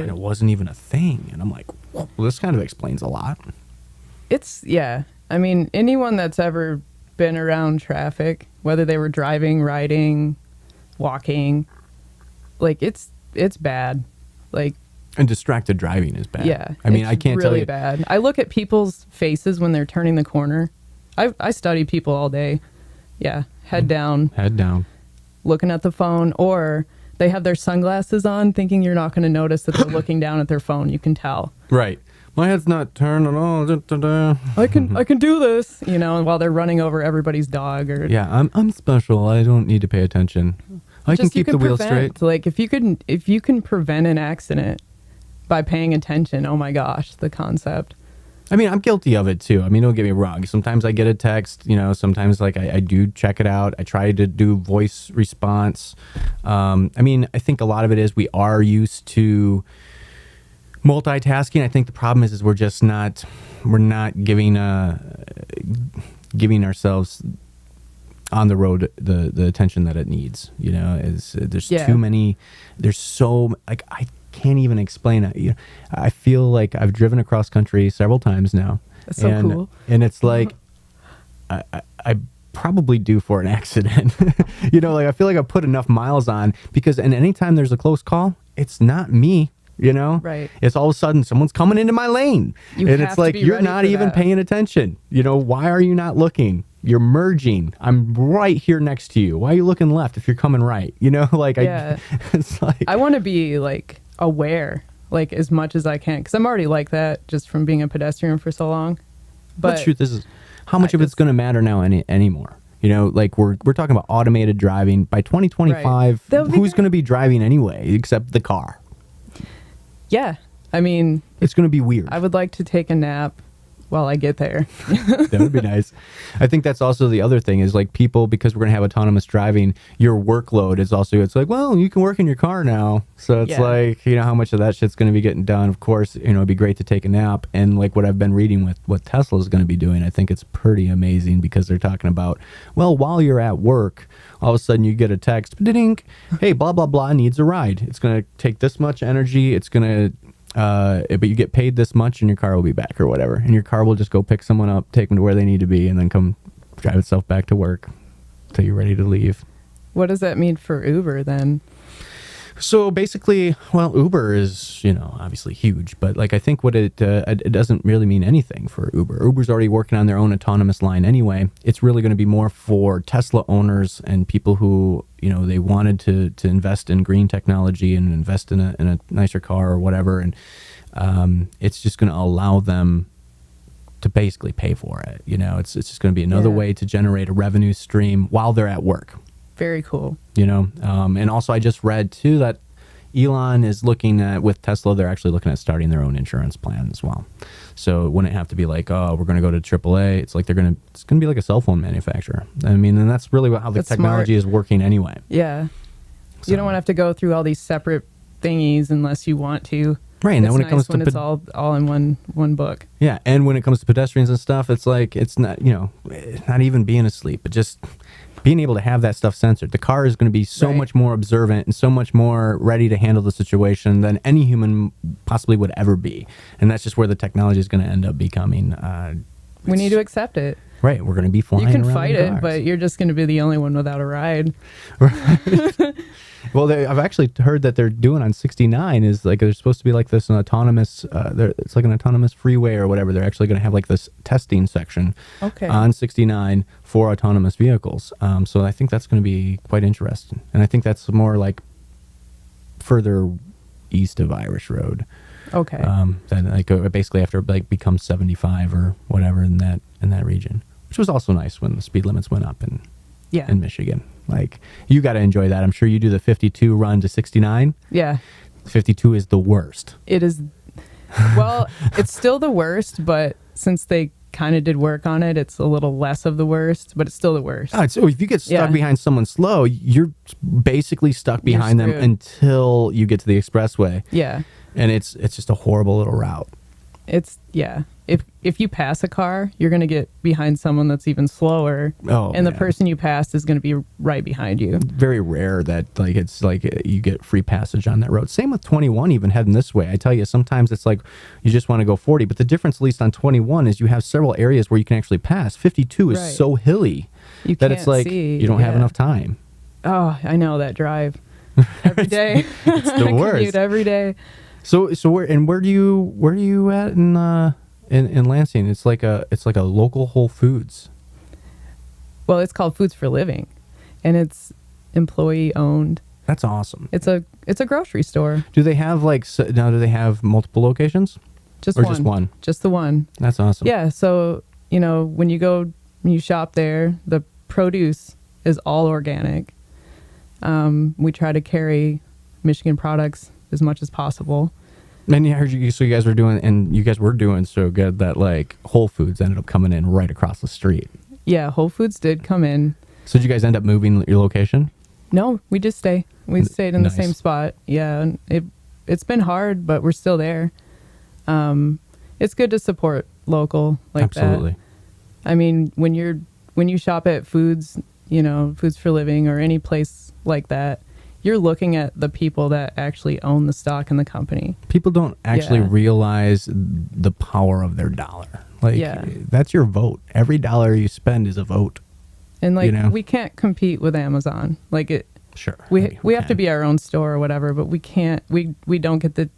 and it wasn't even a thing. And I'm like, well, this kind of explains a lot. Yeah. I mean, anyone that's ever been around traffic, whether they were driving, riding, walking, like it's bad. Like, And distracted driving is bad. yeah. I mean, it's I can't really tell you. bad. I look at people's faces when they're turning the corner. I study people all day. Yeah. Head down, Head down. looking at the phone, or they have their sunglasses on thinking you're not going to notice that they're looking down at their phone. You can tell. Right. My head's not turned at all. Da, da, da. I can do this, you know, while they're running over everybody's dog or Yeah, I'm special. I don't need to pay attention. I can just you keep the wheel prevent, straight. Like, if you can prevent an accident by paying attention, oh my gosh, the concept. I mean, I'm guilty of it too. I mean, don't get me wrong. Sometimes I get a text, you know, sometimes like I do check it out. I try to do voice response. I mean, I think a lot of it is we are used to multitasking. I think the problem is we're not giving ourselves on the road the attention that it needs. You know, there's Yeah. too many, there's so, like, I can't even explain it. You know, I feel like I've driven across country several times now. That's so cool. And it's like, I probably due for an accident. You know, like, I feel like I put enough miles on and anytime there's a close call, it's not me. You know, Right. It's all of a sudden someone's coming into my lane, You and have it's to like be you're ready not for even that. paying attention. You know, why are you not looking? You're merging. I'm right here next to you. Why are you looking left if you're coming right? You know, like Yeah. it's like I want to be like aware, like as much as I can, because I'm already like that just from being a pedestrian for so long. But the truth is how much of it's going to matter now anymore? You know, like we're talking about automated driving. By 2025, Right. who's going to be driving anyway except the car? Yeah. I mean, It's going to be weird. I would like to take a nap while I get there. That would be nice. I think that's also the other thing is like people, because we're going to have autonomous driving, your workload is also, it's like, well, you can work in your car now. So it's Yeah. like, you know, how much of that shit's going to be getting done. Of course, you know, it'd be great to take a nap. And like what I've been reading with what Tesla is going to be doing, I think it's pretty amazing because they're talking about, well, while you're at work, all of a sudden you get a text, ding, hey, blah, blah, blah, needs a ride. It's going to take this much energy. It's going to, but you get paid this much and your car will be back or whatever. And your car will just go pick someone up, take them to where they need to be, and then come drive itself back to work until you're ready to leave. What does that mean for Uber then? So basically, well, Uber is, you know, obviously huge, but like I think what it doesn't really mean anything for Uber. Uber's already working on their own autonomous line anyway. It's really going to be more for Tesla owners and people who, you know, they wanted to invest in green technology and invest in a nicer car or whatever, and it's just going to allow them to basically pay for it. You know, it's just going to be another Yeah. way to generate a revenue stream while they're at work. Very cool. You know, and also I just read too that Elon is looking at, with Tesla, they're actually looking at starting their own insurance plan as well. So it wouldn't have to be like, oh, we're going to go to AAA. It's like it's going to be like a cell phone manufacturer. I mean, and that's really how the That's technology is working anyway. Yeah. So- You don't want to have to go through all these separate thingies unless you want to. Right, and then It's when it nice comes to when it's all in one book. Yeah, and when it comes to pedestrians and stuff, it's like, it's not, you know, not even being asleep, but just being able to have that stuff censored. The car is going to be so Right. much more observant and so much more ready to handle the situation than any human possibly would ever be. And that's just where the technology is going to end up becoming. We need to accept it. Right, we're going to be flying You can around fight in it, cars. but you're just going to be the only one without a ride. Well, I've actually heard that they're doing on 69 is like there's supposed to be like this an autonomous, it's like an autonomous freeway or whatever. They're actually going to have like this testing section Okay. on 69 for autonomous vehicles. So I think that's going to be quite interesting, and I think that's more like further east of Irish Road. Okay. Then like basically after like becomes 75 or whatever in that region, which was also nice when the speed limits went up in yeah. Michigan. Like you got to enjoy that. I'm sure you do the 52 run to 69. Yeah. 52 is the worst. It is. Well, it's still the worst, but since they kind of did work on it, it's a little less of the worst, but it's still the worst. So if you get stuck Yeah. behind someone slow, you're basically stuck You're behind them screwed. until you get to the expressway, Yeah. and it's just a horrible little route. It's yeah. If you pass a car, you're going to get behind someone that's even slower, Oh, and the man. person you passed is going to be right behind you. Very rare that like it's like you get free passage on that road. Same with 21, even heading this way. I tell you, sometimes it's like you just want to go 40, but the difference, at least on 21, is you have several areas where you can actually pass. 52 is Right. so hilly You that can't it's like see. you don't have Yeah. enough time. Oh, I know that drive every day. It's the I worst. commute every day. So where do you at in Lansing? It's like a local Whole Foods. Well, it's called Foods for Living, and it's employee owned. That's awesome. It's a grocery store. Do they have now? Do they have multiple locations? Just Or one. just one? Just the one. That's awesome. Yeah. So when you shop there, the produce is all organic. We try to carry Michigan products as much as possible. And I heard you. So you guys were doing so good that like Whole Foods ended up coming in right across the street. Yeah, Whole Foods did come in. So did you guys end up moving your location? No, we just stay. We stayed in Nice. the same spot. Yeah, and it's been hard, but we're still there. It's good to support local like Absolutely. that. I mean, when you shop at Foods for Living or any place like that, you're looking at the people that actually own the stock in the company. People don't actually Yeah. realize the power of their dollar. Like Yeah. that's your vote. Every dollar you spend is a vote. And like We can't compete with Amazon. Like it Sure. we have to be our own store or whatever, but we can't we don't get the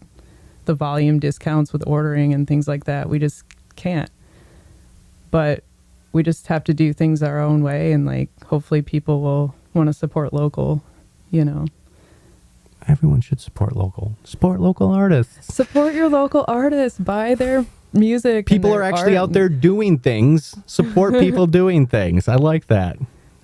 volume discounts with ordering and things like that. We just can't. But we just have to do things our own way, and like hopefully people will want to support local, everyone should support local artists. Support your local artists. Buy their music. and People their are actually art. out there doing things. Support people doing things. I like that.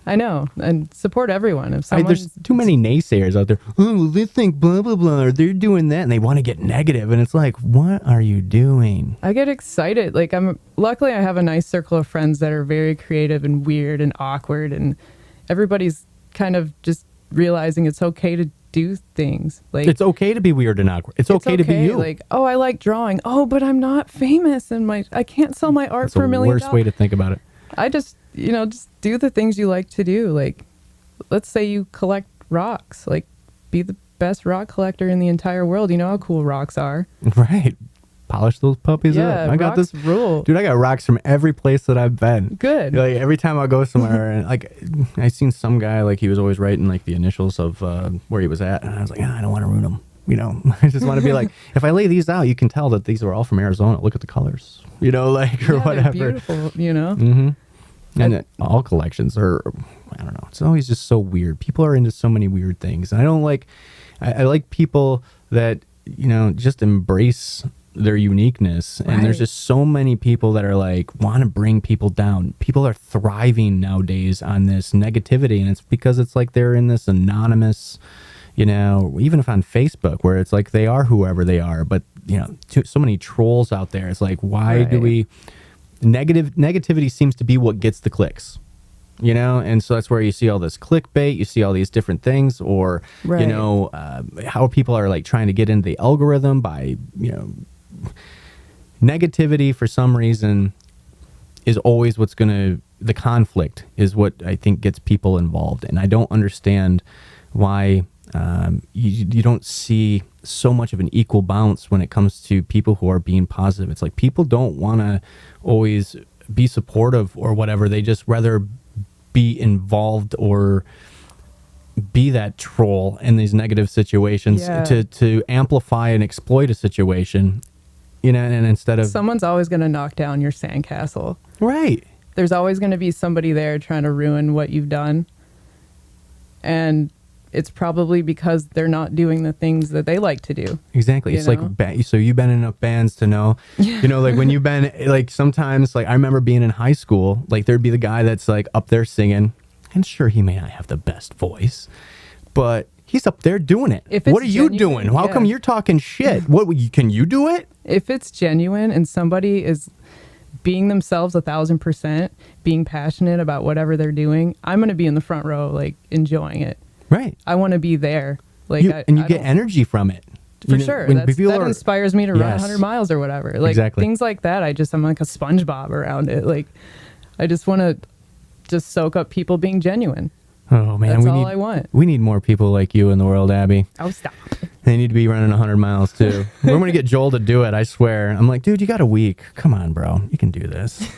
I know, and support everyone. If someone, There's too many naysayers out there. Oh, well, they think blah blah blah, or they're doing that, and they want to get negative, and it's like, what are you doing? I get excited. Like luckily I have a nice circle of friends that are very creative and weird and awkward, and everybody's kind of just realizing it's okay to do things. Like It's okay to be weird and awkward. It's okay to be you. Like, oh, I like drawing. Oh, but I'm not famous, and I can't sell my art That's for the $1 million. worst way to think about it. I just do the things you like to do. Like, let's say you collect rocks. Like, be the best rock collector in the entire world. You know how cool rocks are. Right. Polish those puppies Yeah, up. I got rocks this rule. Dude, I got rocks from every place that I've been. Good. Like every time I go somewhere, and like I seen some guy, like he was always writing like the initials of where he was at, and I was like, I don't want to ruin them. I just want to be like, if I lay these out, you can tell that these are all from Arizona. Look at the colors, or Yeah, they're whatever. beautiful, Mm-hmm. And all collections are, I don't know. It's always just so weird. People are into so many weird things. And I don't like, I like people that, just embrace their uniqueness. And there's Right. just so many people that are like, want to bring people down. People are thriving nowadays on this negativity. And it's because it's like they're in this anonymous, even if on Facebook, where it's like they are whoever they are. But, so many trolls out there. It's like, why do Right. we... Negativity seems to be what gets the clicks, and so that's where you see all this clickbait, you see all these different things, or Right. how people are like trying to get into the algorithm by negativity for some reason is always the conflict is what I think gets people involved, and I don't understand why you don't see so much of an equal bounce when it comes to people who are being positive. It's like people don't want to always be supportive or whatever. They just rather be involved or be that troll in these negative situations Yeah. to amplify and exploit a situation, and instead of... Someone's always going to knock down your sandcastle. Right. There's always going to be somebody there trying to ruin what you've done. And it's probably because they're not doing the things that they like to do. Exactly. It's like, so you've been in enough bands to know, like when you've been like, sometimes like I remember being in high school, like there'd be the guy that's like up there singing, and sure, he may not have the best voice, but he's up there doing it. If it's what are you genuine, doing? How come you're talking shit? Can you do it? If it's genuine and somebody is being themselves 1,000%, being passionate about whatever they're doing, I'm going to be in the front row, like enjoying it. Right. I want to be there. Like, You I get don't- energy from it. For sure. When That people are- inspires me to run Yes. 100 miles or whatever. Like Exactly. things like that. I'm like a SpongeBob around it. Like I just want to just soak up people being genuine. Oh man, That's all I want. We need more people like you in the world, Abby. Oh, stop. They need to be running 100 miles too. We're going to get Joel to do it, I swear. I'm like, dude, you got a week. Come on, bro. You can do this.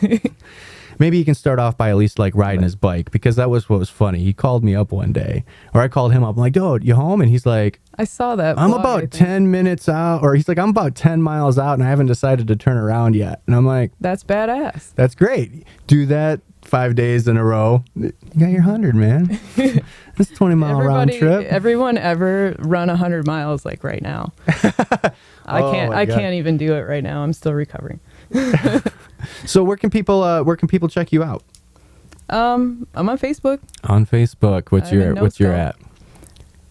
Maybe you can start off by at least like riding his bike, because that was what was funny. He called me up one day, or I called him up. I'm like, dude, you home? And he's like, I saw that. I'm vlog, I about think. 10 minutes out, or he's like, I'm about 10 miles out and I haven't decided to turn around yet. And I'm like, That's badass. that's great. Do that 5 days in a row. You got your 100, man. That's a 20-mile round trip. Everyone ever run 100 miles like right now? I Oh, can't. my I God. can't even do it right now. I'm still recovering. So where can people check you out? I'm on Facebook. On Facebook. What's I have your a notes at? app.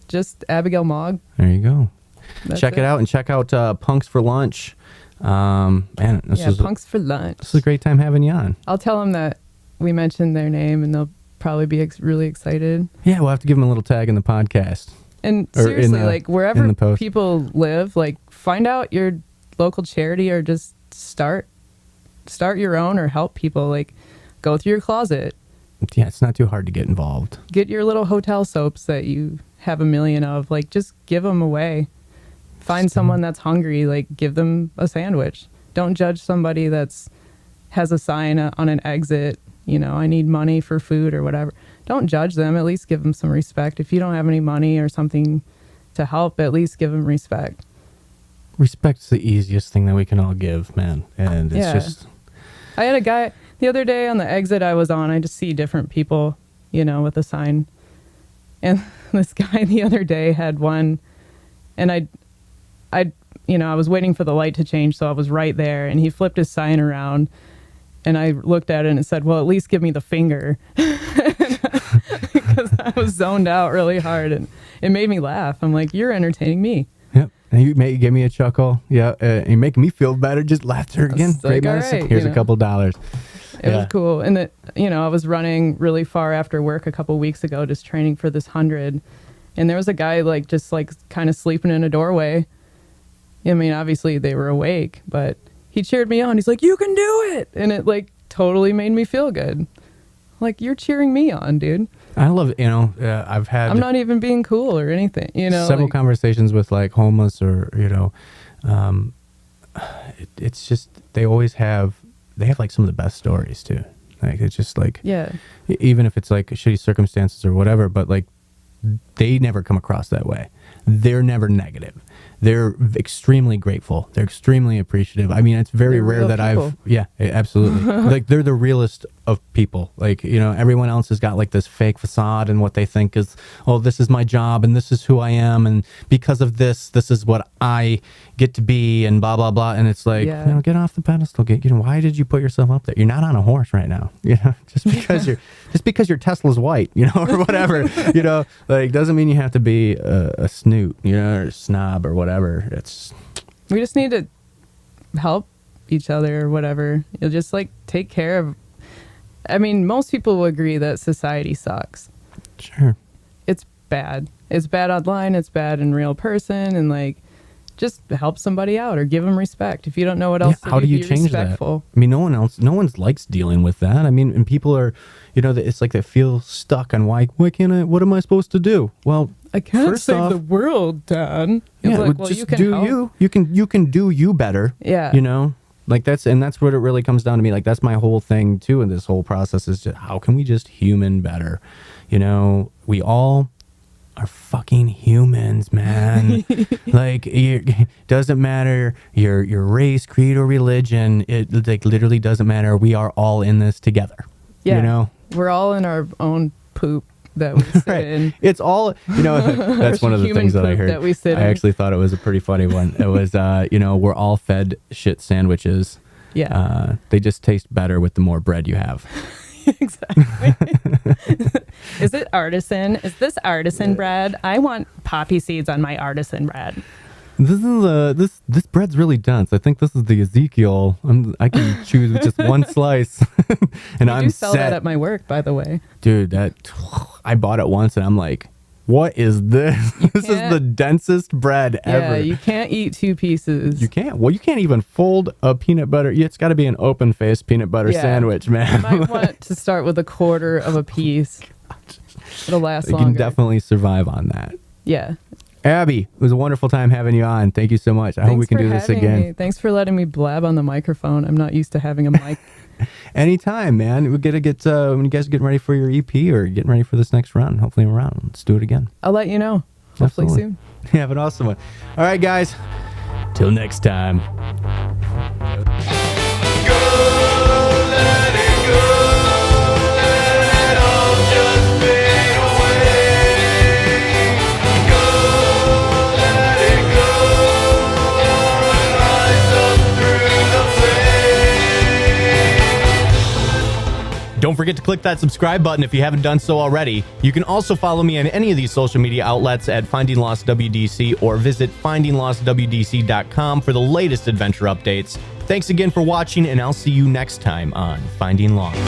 Just Abigail Mogg. There you go. That's Check it out, and check out Punks for Lunch. Man, this Yeah, is Punks for Lunch. this is a great time having you on. I'll tell them that we mentioned their name, and they'll probably be really excited. Yeah, we'll have to give them a little tag in the podcast. And Or in seriously, the- like in wherever the post. people live, like find out your local charity, or just start your own, or help people. Like go through your closet, Yeah, it's not too hard to get involved. get your little hotel soaps that you have a million of. Like just give them away. Find someone that's hungry, like give them a sandwich. Don't judge somebody has a sign on an exit, I need money for food or whatever. Don't judge them. At least give them some respect. If you don't have any money or something to help, at least give them respect. Respect's the easiest thing that we can all give, man. And it's Yeah. just... I had a guy the other day on the exit I was on. I just see different people, with a sign. And this guy the other day had one And I was waiting for the light to change, so I was right there, and he flipped his sign around, and I looked at it and it said, well, at least give me the finger. Because I was zoned out really hard, and it made me laugh. I'm like, you're entertaining me. Yep. And you give me a chuckle. Yeah. You're making me feel better. Just laughter again. Like, Great all medicine. right, Here's a couple dollars. It was cool. And that, I was running really far after work a couple weeks ago, just training for this 100. And there was a guy just kind of sleeping in a doorway. I mean, obviously they were awake, but he cheered me on. He's like, you can do it. And it totally made me feel good. Like, you're cheering me on, dude. I love, I've had. I'm not even being cool or anything, several conversations with homeless or, it's just, they have some of the best stories too. It's just yeah. Even if it's shitty circumstances or whatever, but they never come across that way. They're never negative. They're extremely grateful. They're extremely appreciative. I mean, it's very rare that people. Absolutely. They're the realest of people. Everyone else has got this fake facade and what they think is, oh, this is my job and this is who I am. And because of this is what I get to be and blah, blah, blah. And it's get off the pedestal. Why did you put yourself up there? You're not on a horse right now. Just because your Tesla's white, or whatever, doesn't mean you have to be a snoot, or a snob or whatever. We just need to help each other or whatever. You'll just take care of. I mean, most people will agree that society sucks. Sure. It's bad. It's bad online. It's bad in real person. And just help somebody out or give them respect. If you don't know what else to how do you be change respectful. that? I mean, no one likes dealing with that. I mean, and people are, it's they feel stuck on why can't I, what am I supposed to do? Well, I can't first save off, the world, Dan. Yeah, Well, just you can do help. you can do you better. Yeah. That's what it really comes down to me. That's my whole thing too in this whole process is just how can we just human better? We all are fucking humans, man. It doesn't matter your race, creed, or religion. It literally doesn't matter. We are all in this together. Yeah. We're all in our own poop that we sit Right. in. It's all, that's one of the Human things that I poop heard. that we sit I in. actually thought it was a pretty funny one. It was, we're all fed shit sandwiches. Yeah. They just taste better with the more bread you have. Exactly. Is it artisan? Is this artisan bread? I want poppy seeds on my artisan bread. This is this bread's really dense. I think this is the Ezekiel. I can choose with just one slice, and I do sell that at my work, by the way. Dude, I bought it once, and I'm like, what is this? This is the densest bread ever. Yeah, you can't eat two pieces. You can't. Well, you can't even fold a peanut butter. It's got to be an open-faced peanut butter sandwich, man. You might want to start with a quarter of a piece. It'll last longer. You can definitely survive on that. Yeah. Abby, it was a wonderful time having you on. Thank you so much. I hope we can do this again. Me. Thanks for letting me blab on the microphone. I'm not used to having a mic. Anytime, man. We're gonna get when you guys are getting ready for your EP or getting ready for this next run. Hopefully I'm around. Let's do it again. I'll let you know. Hopefully Absolutely. soon. Have an awesome one. All right, guys. Till next time. Don't forget to click that subscribe button if you haven't done so already. You can also follow me on any of these social media outlets at FindingLostWDC or visit FindingLostWDC.com for the latest adventure updates. Thanks again for watching, and I'll see you next time on Finding Lost.